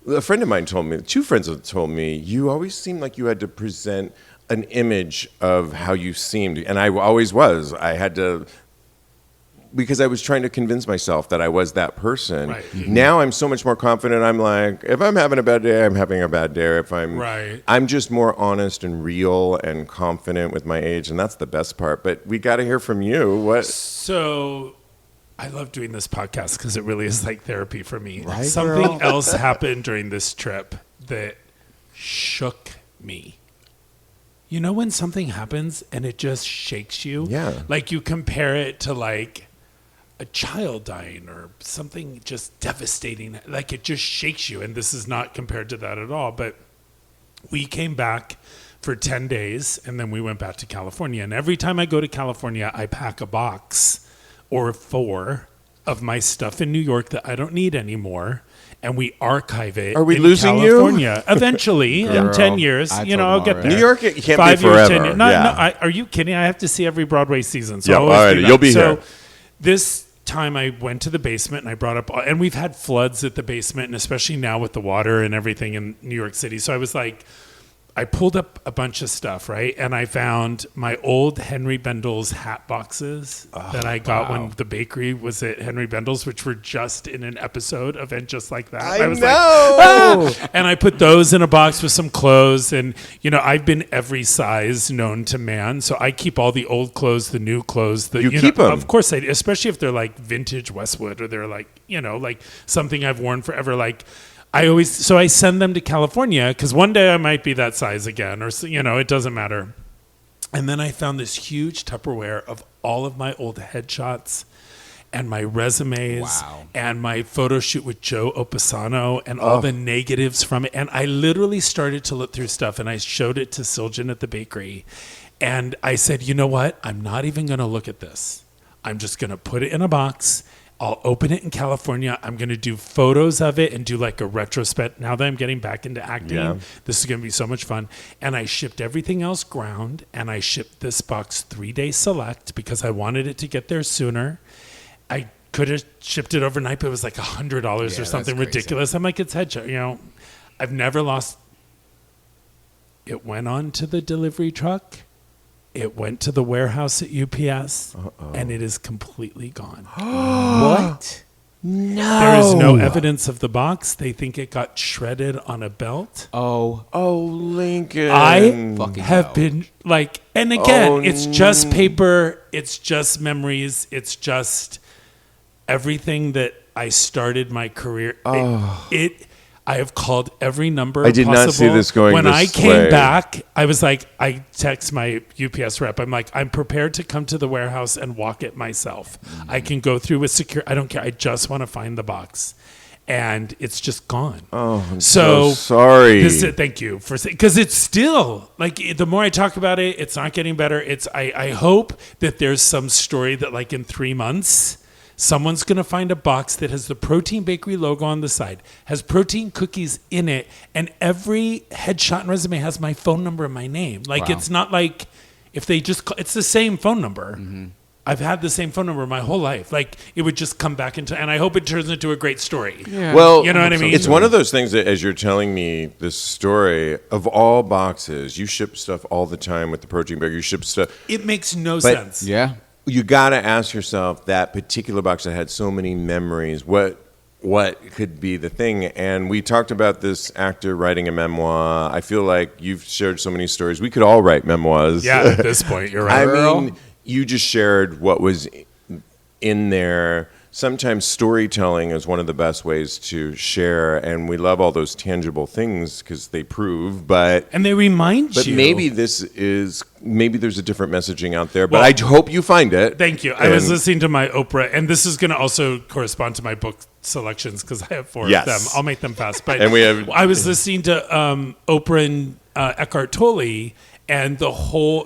A friend of mine told me, two friends have told me, you always seemed like you had to present an image of how you seemed. And I always was. I had to, because I was trying to convince myself that I was that person. Right. Now I'm so much more confident. I'm like, if I'm having a bad day, I'm having a bad day. If I'm just more honest and real and confident with my age, and that's the best part. But we got to hear from you. What? So I love doing this podcast because it really is like therapy for me. Right, Something girl? else happened during this trip that shook me. You know when something happens and it just shakes you? Yeah. Like you compare it to like a child dying or something just devastating. Like it just shakes you. And this is not compared to that at all. But we came back for 10 days and then we went back to California. And every time I go to California, I pack a box or 4 of my stuff in New York that I don't need anymore. And we archive it. Are we in losing you? California. Eventually, in Girl, 10 years, I you know, told I'll them get already. there. New York, it can't 5 be years, forever. 10 years. No, Yeah. are you kidding? I have to see every Broadway season. So Yeah, I always all right, do that. you'll be so here. This time I went to the basement and I brought up, and we've had floods at the basement, and especially now with the water and everything in New York City. So I was like, I pulled up a bunch of stuff, right? And I found my old Henry Bendel's hat boxes that I got when the bakery was at Henry Bendel's, which were just in an episode of And Just Like That. I was know. like, ah! And I put those in a box with some clothes. And, you know, I've been every size known to man. So I keep all the old clothes, the new clothes. You keep 'em. Of course I do, especially if they're like vintage Westwood or they're like, you know, like something I've worn forever. Like, so I send them to California because one day I might be that size again, or, you know, it doesn't matter. And then I found this huge Tupperware of all of my old headshots and my resumes Wow. and my photo shoot with Joe Opasano and all the negatives from it. And I literally started to look through stuff and I showed it to Siljan at the bakery. And I said, you know what? I'm not even going to look at this. I'm just going to put it in a box. I'll open it in California. I'm going to do photos of it and do like a retrospect. Now that I'm getting back into acting, this is going to be so much fun. And I shipped everything else ground, and I shipped this box 3-day select because I wanted it to get there sooner. I could have shipped it overnight, but it was like $100 or something that's ridiculous. I'm like, it's headshot. You know, I've never lost. It went on to the delivery truck. It went to the warehouse at UPS, and it is completely gone. What? No. There is no evidence of the box. They think it got shredded on a belt. Oh, Lincoln. I fucking have hell. been like, and again, Oh, it's just paper. It's just memories. It's just everything that I started my career. I have called every number I did not see possible. this going When this I came way. back, I was like, I text my UPS rep. I'm like, I'm prepared to come to the warehouse and walk it myself. I can go through with secure. I don't care. I just want to find the box. And it's just gone. Oh, I'm so sorry. Thank you for saying, because it's still like the more I talk about it, it's not getting better. I hope that there's some story that like in 3 months, someone's going to find a box that has the Protein Bakery logo on the side, has protein cookies in it, and every headshot and resume has my phone number and my name. Like, Wow. it's not like if they just it's the same phone number. I've had the same phone number my whole life. Like, it would just come back into, and I hope it turns into a great story. Well, You know what I mean? It's one of those things that as you're telling me this story, of all boxes, you ship stuff all the time with the Protein Bakery. You ship stuff. It makes no But- sense. yeah. You got to ask yourself, that particular box that had so many memories, what what could be the thing. And we talked about this actor writing a memoir. I feel like you've shared so many stories. We could all write memoirs. Yeah, at this point, you're right. I mean, you just shared what was in there. Sometimes storytelling is one of the best ways to share, and we love all those tangible things because they prove, and they remind you. But maybe there's a different messaging out there, but I hope you find it. Thank you. I was listening to my Oprah, and this is going to also correspond to my book selections because I have 4 of them. I'll make them fast. But I was listening to Oprah and Eckhart Tolle, and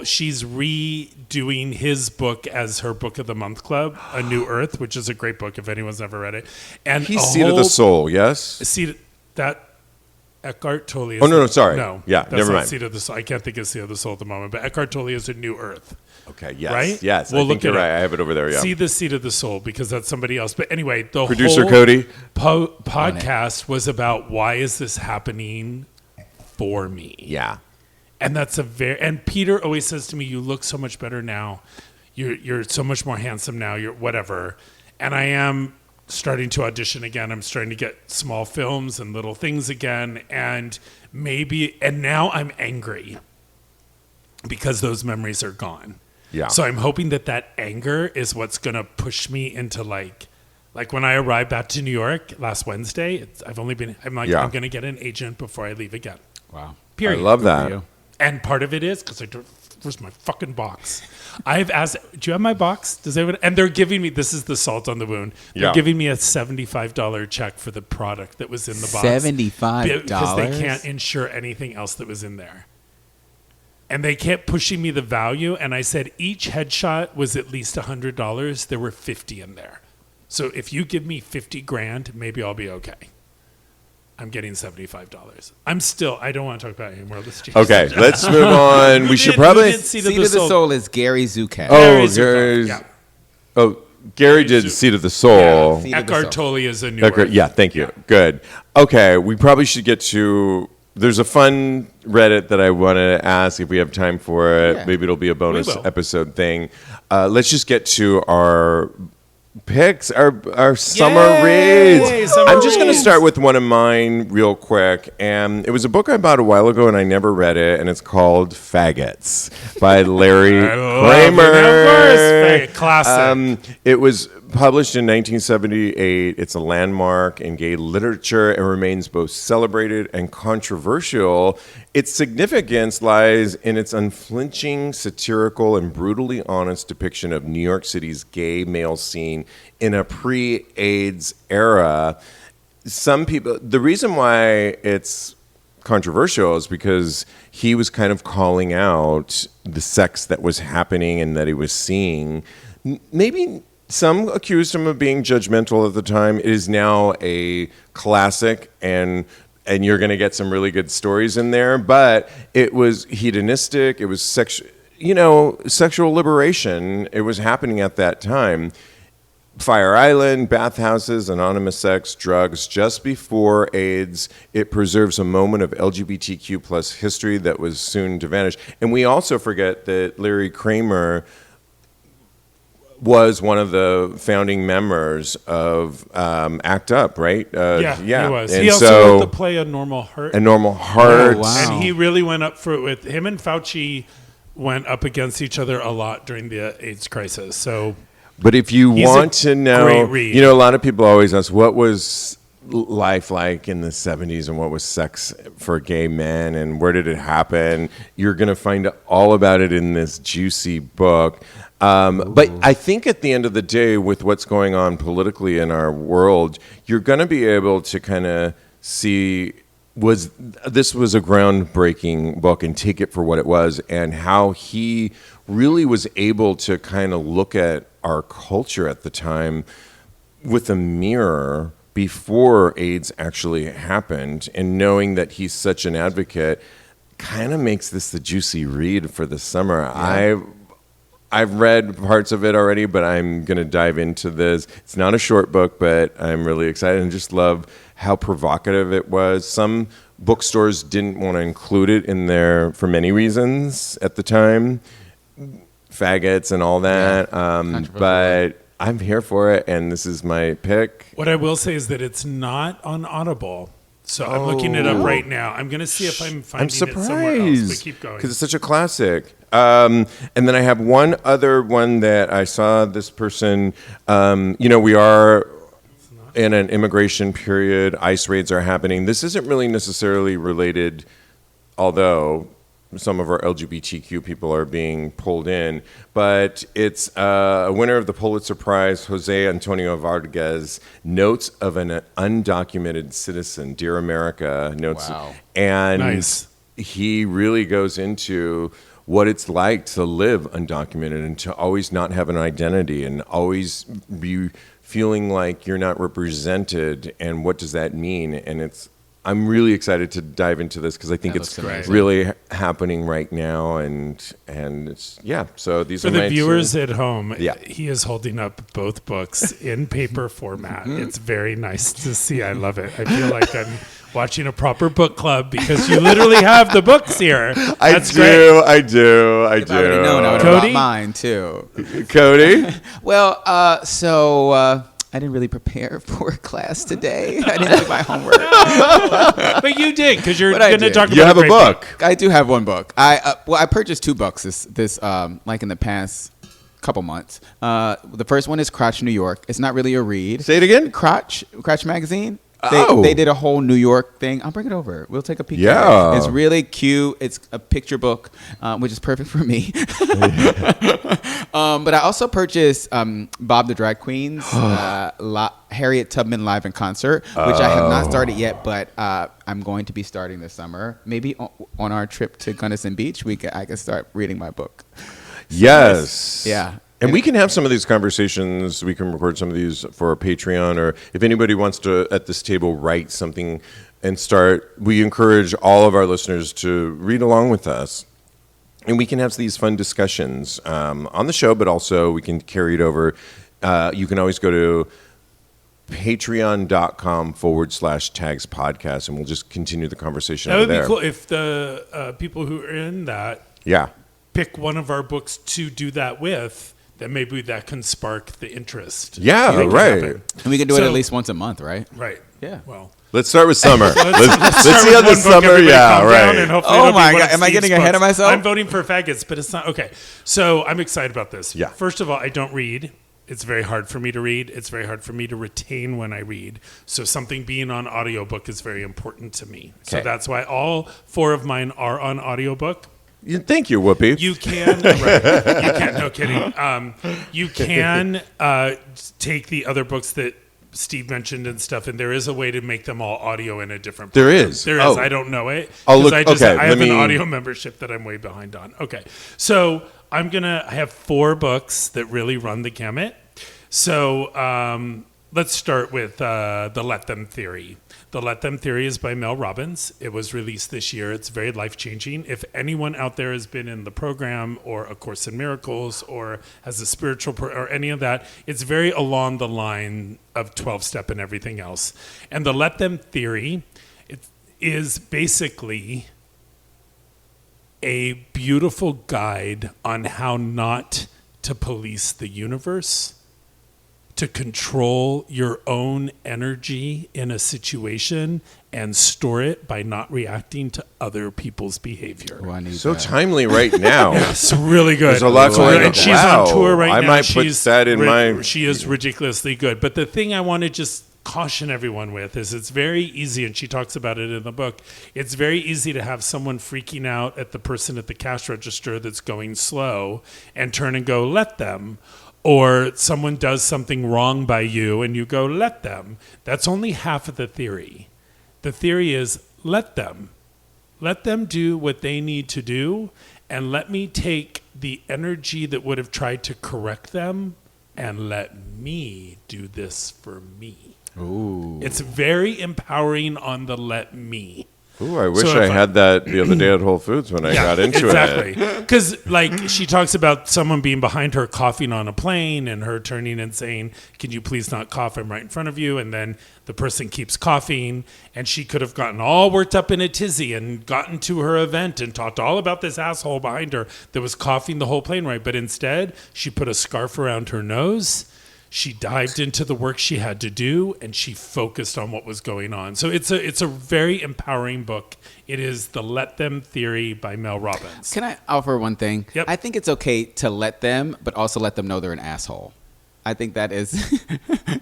she's redoing his book as her Book of the Month Club, A New Earth, which is a great book if anyone's never read it. And he's Seed of the Soul, yes? Eckhart Tolle is... Oh, no, sorry. No. Yeah, that's never not mind. Seed of the Soul. I can't think of Seed of the Soul at the moment, but Eckhart Tolle is A New Earth. Okay, yes. Right? Yes, well, I think you're right. I have it over there, yeah. See the Seed of the Soul, because that's somebody else. But anyway, the Producer whole Cody. podcast was about why is this happening for me? Yeah. And and Peter always says to me, "You look so much better now. You're so much more handsome now. You're whatever." And I am starting to audition again. I'm starting to get small films and little things again. And now I'm angry because those memories are gone. Yeah. So I'm hoping that anger is what's going to push me into like when I arrived back to New York last Wednesday, I'm going to get an agent before I leave again. Wow. Period. I love that. And part of it is because where's my fucking box? I've asked, do you have my box? Does anyone? And they're giving me, this is the salt on the wound. They're giving me a $75 check for the product that was in the box. $75? Because they can't insure anything else that was in there. And they kept pushing me the value. And I said, each headshot was at least $100. There were 50 in there. So if you give me 50 grand, maybe I'll be okay. I'm getting $75. I don't want to talk about it anymore. Okay, let's move on. We should probably... Seed of the Soul is Gary Zukav. Gary did Seed of the Soul. Yeah. Eckhart Tolle is A New Earth. Yeah, thank you. Good. Okay, we probably should get to... There's a fun Reddit that I want to ask if we have time for it. Yeah. Maybe it'll be a bonus episode thing. Let's just get to our... picks, our summer reads. I'm just going to start with one of mine real quick. And it was a book I bought a while ago and I never read it. And it's called Faggots by Larry Kramer. Classic. It was published in 1978. It's a landmark in gay literature and remains both celebrated and controversial. Its significance lies in its unflinching, satirical, and brutally honest depiction of New York City's gay male scene in a pre-AIDS era. The reason why it's controversial is because he was kind of calling out the sex that was happening and that he was seeing. Maybe some accused him of being judgmental at the time. It is now a classic, and you're going to get some really good stories in there. But it was hedonistic. It was sexual liberation. It was happening at that time. Fire Island, bathhouses, anonymous sex, drugs. Just before AIDS, it preserves a moment of LGBTQ plus history that was soon to vanish. And we also forget that Larry Kramer was one of the founding members of ACT UP, right? He was. And he also wrote the play A Normal Heart. A Normal Heart. Oh, wow. And he really went up for it with him and Fauci went up against each other a lot during the AIDS crisis. So, but if you want to know, a lot of people always ask, what was life like in the 70s and what was sex for gay men and where did it happen? You're going to find all about it in this juicy book. But I think at the end of the day, with what's going on politically in our world, you're going to be able to kind of see this was a groundbreaking book and take it for what it was, and how he really was able to kind of look at our culture at the time with a mirror before AIDS actually happened, and knowing that he's such an advocate kind of makes this the juicy read for the summer. Yeah. I've read parts of it already, but I'm going to dive into this. It's not a short book, but I'm really excited and just love how provocative it was. Some bookstores didn't want to include it in there for many reasons at the time, faggots and all that. But I'm here for it, and this is my pick. What I will say is that it's not on Audible. So I'm looking it up right now. I'm going to see if I'm finding it somewhere else. But keep going. Because it's such a classic. And then I have one other one that I saw this person. We are in an immigration period. ICE raids are happening. This isn't really necessarily related, although some of our LGBTQ people are being pulled in. But it's a winner of the Pulitzer Prize, Jose Antonio Vargas, Notes of an Undocumented Citizen, Dear America. Notes. Wow. And Nice. he really goes into what it's like to live undocumented and to always not have an identity and always be feeling like you're not represented, and what does that mean? And I'm really excited to dive into this because I think it's really happening right now, and it's So these For are the my viewers two. at home, Yeah. he is holding up both books in paper format. It's very nice to see. I love it. I feel like I'm watching a proper book club because you literally have the books here. That's great. I do. If I would have known, I would have Cody? bought mine too. Cody? Well, I didn't really prepare for class today. I didn't do my homework. But you did because you're But I going to did. talk about You have a great book. I do have one book. I purchased 2 books this like in the past couple months. The first one is Crotch, New York. It's not really a read. Say it again? Crotch magazine. Oh. They did a whole New York thing. I'll bring it over. We'll take a peek. Yeah. At it. It's really cute. It's a picture book, which is perfect for me. But I also purchased Bob the Drag Queen's Harriet Tubman Live in Concert, which I have not started yet, but I'm going to be starting this summer. Maybe on our trip to Gunnison Beach, I can start reading my book. Yes. Yeah. And we can have some of these conversations. We can record some of these for our Patreon, or if anybody wants to, at this table, write something and start. We encourage all of our listeners to read along with us. And we can have these fun discussions on the show, but also we can carry it over. You can always go to patreon.com/tags podcast, and we'll just continue the conversation That over would there. be cool if the people who are in that Yeah. pick one of our books to do that with. Then maybe that can spark the interest. Yeah, Make it right. happen. And we can do it So- at least once a month, right? Right. Yeah. Well, Let's start with summer. let's start see how with the one book, summer. everybody Yeah, calm down, right. and hopefully Oh it'll be my one God, of am I getting Steve's ahead of books. myself? I'm voting for faggots, but it's not okay. So I'm excited about this. Yeah. First of all, I don't read. It's very hard for me to read. It's very hard for me to retain when I read. So something being on audiobook is very important to me. So Okay. that's why all 4 of mine are on audiobook. Thank you, Whoopi. You can, right, you can, no kidding. You can take the other books that Steve mentioned and stuff, and there is a way to make them all audio in a different There program. is. There is. Oh. I don't know it. I'll look- 'Cause okay, I have let an me- audio membership that I'm way behind on. Okay. So I have 4 books that really run the gamut. So let's start with the Let Them Theory. The Let Them Theory is by Mel Robbins. It was released this year. It's very life-changing. If anyone out there has been in the program or A Course in Miracles or has a spiritual or any of that, it's very along the line of 12-step and everything else. And the Let Them Theory is basically a beautiful guide on how not to police the universe, to control your own energy in a situation and store it by not reacting to other people's behavior. Oh, I need So that. timely right now. It's really good. There's a lot going on. And she's Wow. on tour right I now. might put She's that in my- She is ridiculously good. But the thing I want to just caution everyone with is it's very easy, and she talks about it in the book, it's very easy to have someone freaking out at the person at the cash register that's going slow and turn and go, let them. Or someone does something wrong by you and you go, let them. That's only half of the theory. The theory is let them. Let them do what they need to do, and let me take the energy that would have tried to correct them and let me do this for me. Ooh. It's very empowering on the let me. Ooh, I wish So I if had that the other day at Whole Foods when I got into exactly. it. Because, like, she talks about someone being behind her coughing on a plane and her turning and saying, can you please not cough? I'm right in front of you. And then the person keeps coughing, and she could have gotten all worked up in a tizzy and gotten to her event and talked all about this asshole behind her that was coughing the whole plane ride. But instead, she put a scarf around her nose. She dived into the work she had to do, and she focused on what was going on. So it's a very empowering book. It is The Let Them Theory by Mel Robbins. Can I offer one thing? Yep. I think it's okay to let them, but also let them know they're an asshole. I think that is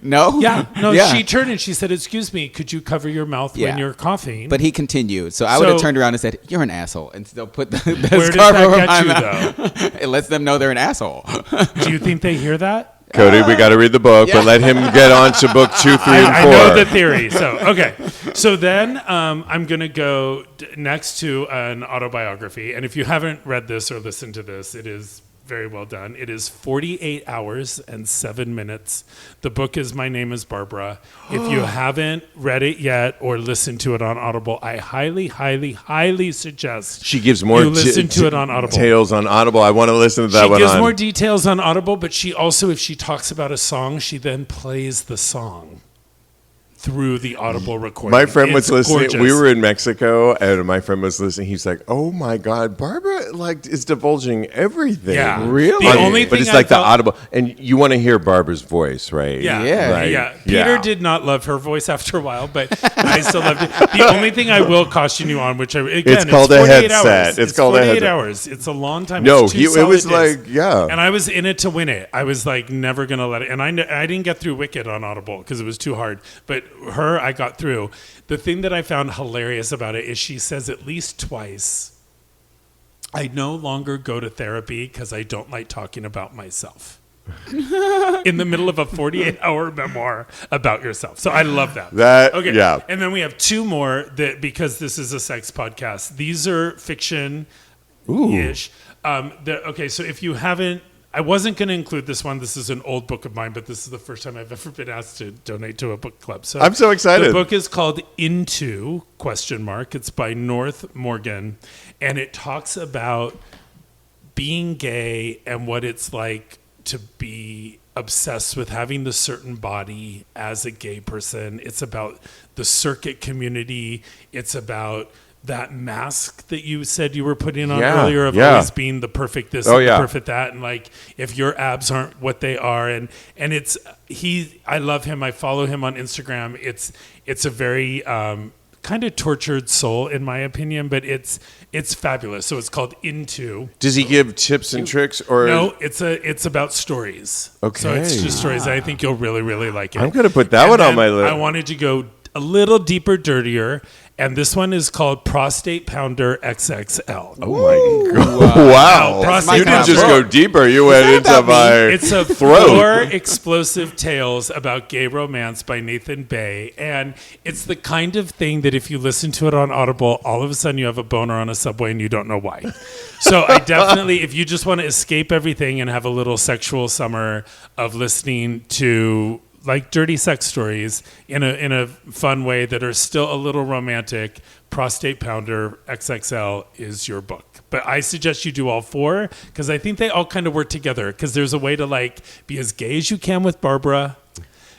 no. Yeah, no. Yeah. She turned and she said, "Excuse me, could you cover your mouth when you're coughing?" But he continued, so I would have turned around and said, "You're an asshole," and still put the where does scarf that over get my you, mouth. It lets them know they're an asshole. Do you think they hear that? Cody, we got to read the book, but let him get on to book 2, 3, and 4. I know the theory. So, okay. So then I'm going to go next to an autobiography. And if you haven't read this or listened to this, it is very well done. It is 48 hours and 7 minutes. The book is My Name is Barbara. If you haven't read it yet or listened to it on Audible, I highly, highly, highly suggest She gives more you listen to it on Audible. details on Audible. I want to listen to that She one gives on. more details on Audible, but she also, if she talks about a song, she then plays the song through the Audible recording. My friend was It's listening. gorgeous. We were in Mexico, and my friend was listening. He's like, "Oh my God, Barbara is divulging everything." Yeah. Really? The only but thing it's I like felt- the Audible, and you want to hear Barbara's voice, right? Yeah, Yeah. Peter did not love her voice after a while, but I still loved it. The only thing I will caution you on, which It's called a 48 headset. hours. It's called a 48 headset. hours. It's a long time. No, It's 2 it was solid days. like, yeah. And I was in it to win it. I was like never gonna let it. And I didn't get through Wicked on Audible because it was too hard. But her, I got through. The thing that I found hilarious about it is she says at least twice, "I no longer go to therapy because I don't like talking about myself." In the middle of a 48-hour memoir about yourself. So I love that. Okay. Yeah. And then we have 2 more that, because this is a sex podcast, these are fiction-ish. Okay, so if you haven't, I wasn't going to include this one. This is an old book of mine, but this is the first time I've ever been asked to donate to a book club. So I'm so excited. The book is called Into ? It's by North Morgan, and it talks about being gay and what it's like to be obsessed with having the certain body as a gay person. It's about the circuit community. It's about that mask that you said you were putting on earlier of always being the perfect this and the perfect that, and like if your abs aren't what they are, and it's I love him. I follow him on Instagram. It's a very kind of tortured soul in my opinion, but it's fabulous. So it's called Into. Does he give tips and tricks, or no? It's about stories. Okay. So it's just stories. I think you'll really, really like it. I'm gonna put that one on my list. I wanted to go a little deeper, dirtier, and this one is called Prostate Pounder XXL. Oh my God! Wow! Prostate You didn't Pounder. just go deeper. You went into my It's a throat. 4 explosive tales about gay romance by Nathan Bay. And it's the kind of thing that if you listen to it on Audible, all of a sudden you have a boner on a subway and you don't know why. So I definitely, if you just want to escape everything and have a little sexual summer of listening to like dirty sex stories in a fun way that are still a little romantic, Prostate Pounder XXL is your book. But I suggest you do all 4 because I think they all kind of work together, because there's a way to like be as gay as you can with Barbara,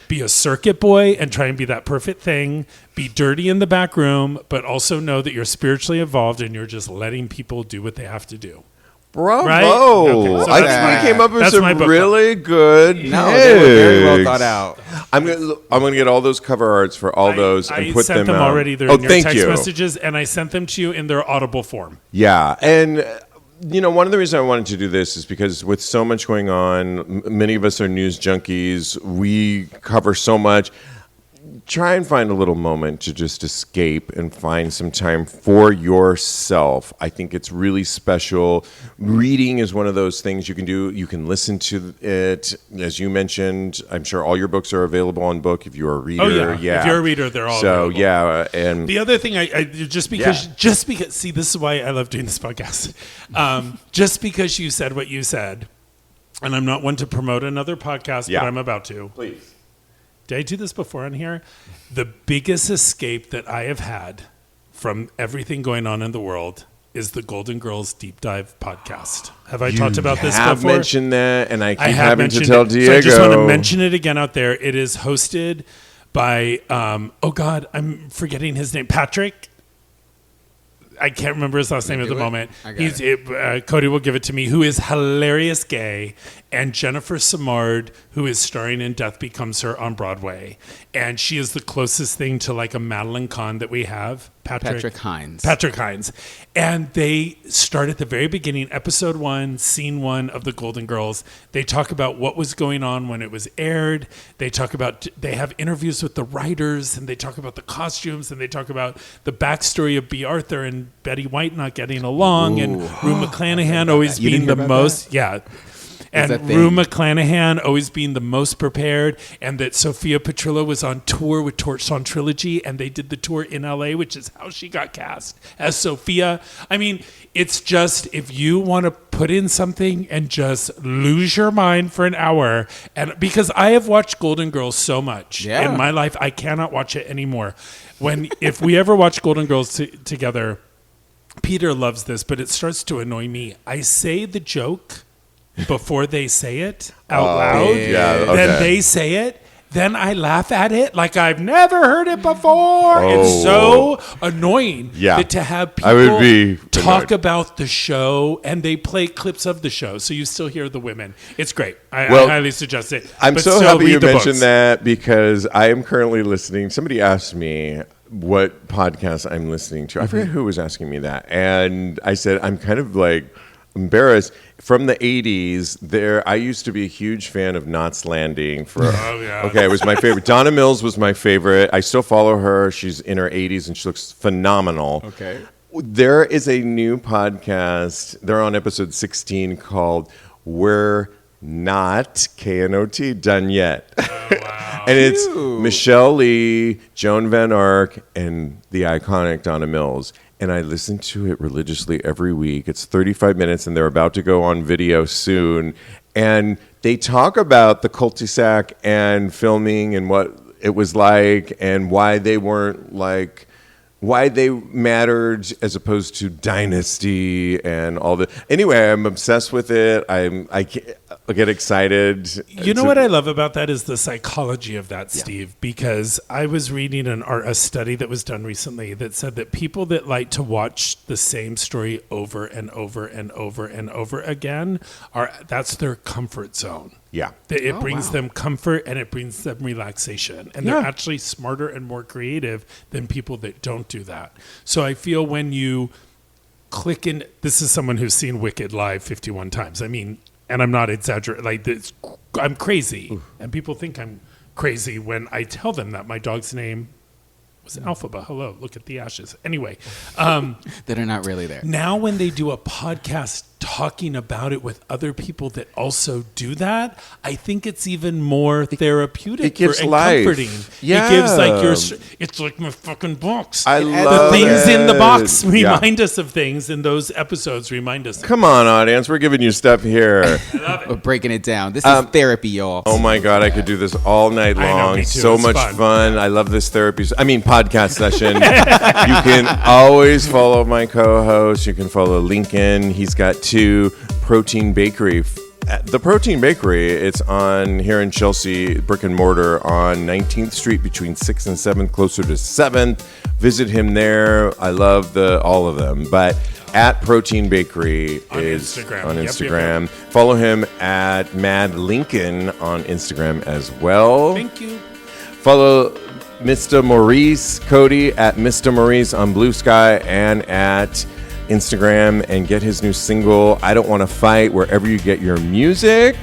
be a circuit boy and try and be that perfect thing, be dirty in the back room, but also know that you're spiritually evolved and you're just letting people do what they have to do. Bravo! Right? Okay, so I that's think we came up with that's my some book really good. No, they were very well picks. thought out. I'm gonna get all those cover arts for all those and put sent them them out. already. They're Oh, in your thank text you. messages, and I sent them to you in their Audible form. Yeah, and one of the reasons I wanted to do this is because with so much going on, many of us are news junkies. We cover so much. Try and find a little moment to just escape and find some time for yourself. I think it's really special. Reading is one of those things you can do. You can listen to it. As you mentioned, I'm sure all your books are available on book if you're a reader. Oh, yeah. If you're a reader, they're all so, available. yeah. And The other thing, I just because, see, this is why I love doing this podcast. Just because you said what you said, and I'm not one to promote another podcast, but I'm about to. please. Did I do this before on here? The biggest escape that I have had from everything going on in the world is the Golden Girls Deep Dive podcast. Have I talked about this have before? mentioned that, and I keep I have having to mentioned tell it. Diego. So I just want to mention it again out there. It is hosted by, oh God, I'm forgetting his name. Patrick. I can't remember his last name at the moment. He's Cody will give it to me. Who is hilarious gay, and Jennifer Simard, who is starring in Death Becomes Her on Broadway, and she is the closest thing to like a Madeline Kahn that we have. Patrick Hines. And they start at the very beginning, episode 1, scene 1 of The Golden Girls. They talk about what was going on when it was aired. They have interviews with the writers, and they talk about the costumes, and they talk about the backstory of B. Arthur and Betty White not getting along, and Rue McClanahan always being the most. Yeah. And Rue McClanahan always being the most prepared, and that Sophia Petrillo was on tour with Torch Song Trilogy, and they did the tour in LA, which is how she got cast as Sophia. I mean, it's just, if you want to put in something and just lose your mind for an hour, and because I have watched Golden Girls so much in my life, I cannot watch it anymore. If we ever watch Golden Girls together, Peter loves this, but it starts to annoy me. I say the joke before they say it out loud, then they say it, then I laugh at it like I've never heard it before. It's so annoying that to have people talk about the show, and they play clips of the show, so you still hear the women. It's great. I highly suggest it. I'm so happy you mentioned that, because I am currently listening. Somebody asked me what podcast I'm listening to. I forget who was asking me that, and I said I'm kind of like embarrassed. From the 80s, I used to be a huge fan of Knots Landing. Okay, it was my favorite. Donna Mills was my favorite. I still follow her. She's in her 80s, and she looks phenomenal. Okay. There is a new podcast. They're on episode 16 called We're Not, K-N-O-T, Done Yet. Oh, wow. And it's Michelle Lee, Joan Van Ark, and the iconic Donna Mills. And I listen to it religiously every week. It's 35 minutes, and they're about to go on video soon. And they talk about the cul-de-sac and filming and what it was like, and why they weren't like, why they mattered as opposed to Dynasty and all the. Anyway, I'm obsessed with it. I get excited. You know what I love about that is the psychology of that, Steve, because I was reading a study that was done recently that said that people that like to watch the same story over and over and over and over again, that's their comfort zone. Yeah. It brings them comfort, and it brings them relaxation. And they're actually smarter and more creative than people that don't do that. So I feel when you click in, this is someone who's seen Wicked live 51 times. I mean, and I'm not exaggerating. Like this, I'm crazy. Oof. And people think I'm crazy when I tell them that my dog's name was Alphaba. Hello, look at the ashes. Anyway. That are not really there. Now when they do a podcast talking about it with other people that also do that, I think it's even more therapeutic. It gives and life. Comforting. Yeah. It gives like it's like my fucking box. I love the things it. in the box remind us of things, and those episodes remind us. Come on, audience, we're giving you stuff here. I love it. We're breaking it down. This is therapy, y'all. Oh my God, I could do this all night long. I know, me too. So It's much fun. I love this podcast session. You can always follow my co-host. You can follow Lincoln. He's got 2 Protein Bakery. The Protein Bakery, it's on here in Chelsea, brick and mortar on 19th Street between 6th and 7th, closer to 7th. Visit him there. I love all of them. But at Protein Bakery is Instagram. on Yep, Instagram. yep. Follow him at Mad Lincoln on Instagram as well. Thank you. Follow Mr. Maurice Cody at Mr. Maurice on Blue Sky and at Instagram, and get his new single, I Don't Want to Fight, wherever you get your music.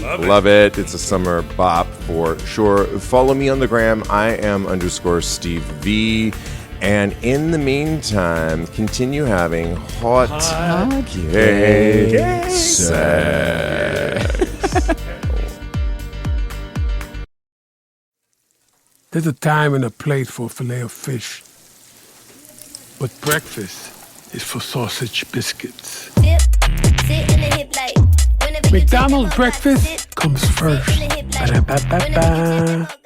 Love it. It's a summer bop for sure. Follow me on the gram. I am _Steve V. And in the meantime, continue having hot gay sex. There's a time and a place for filet of fish. But breakfast is for sausage biscuits. McDonald's breakfast comes first. Ba-da-ba-ba-ba.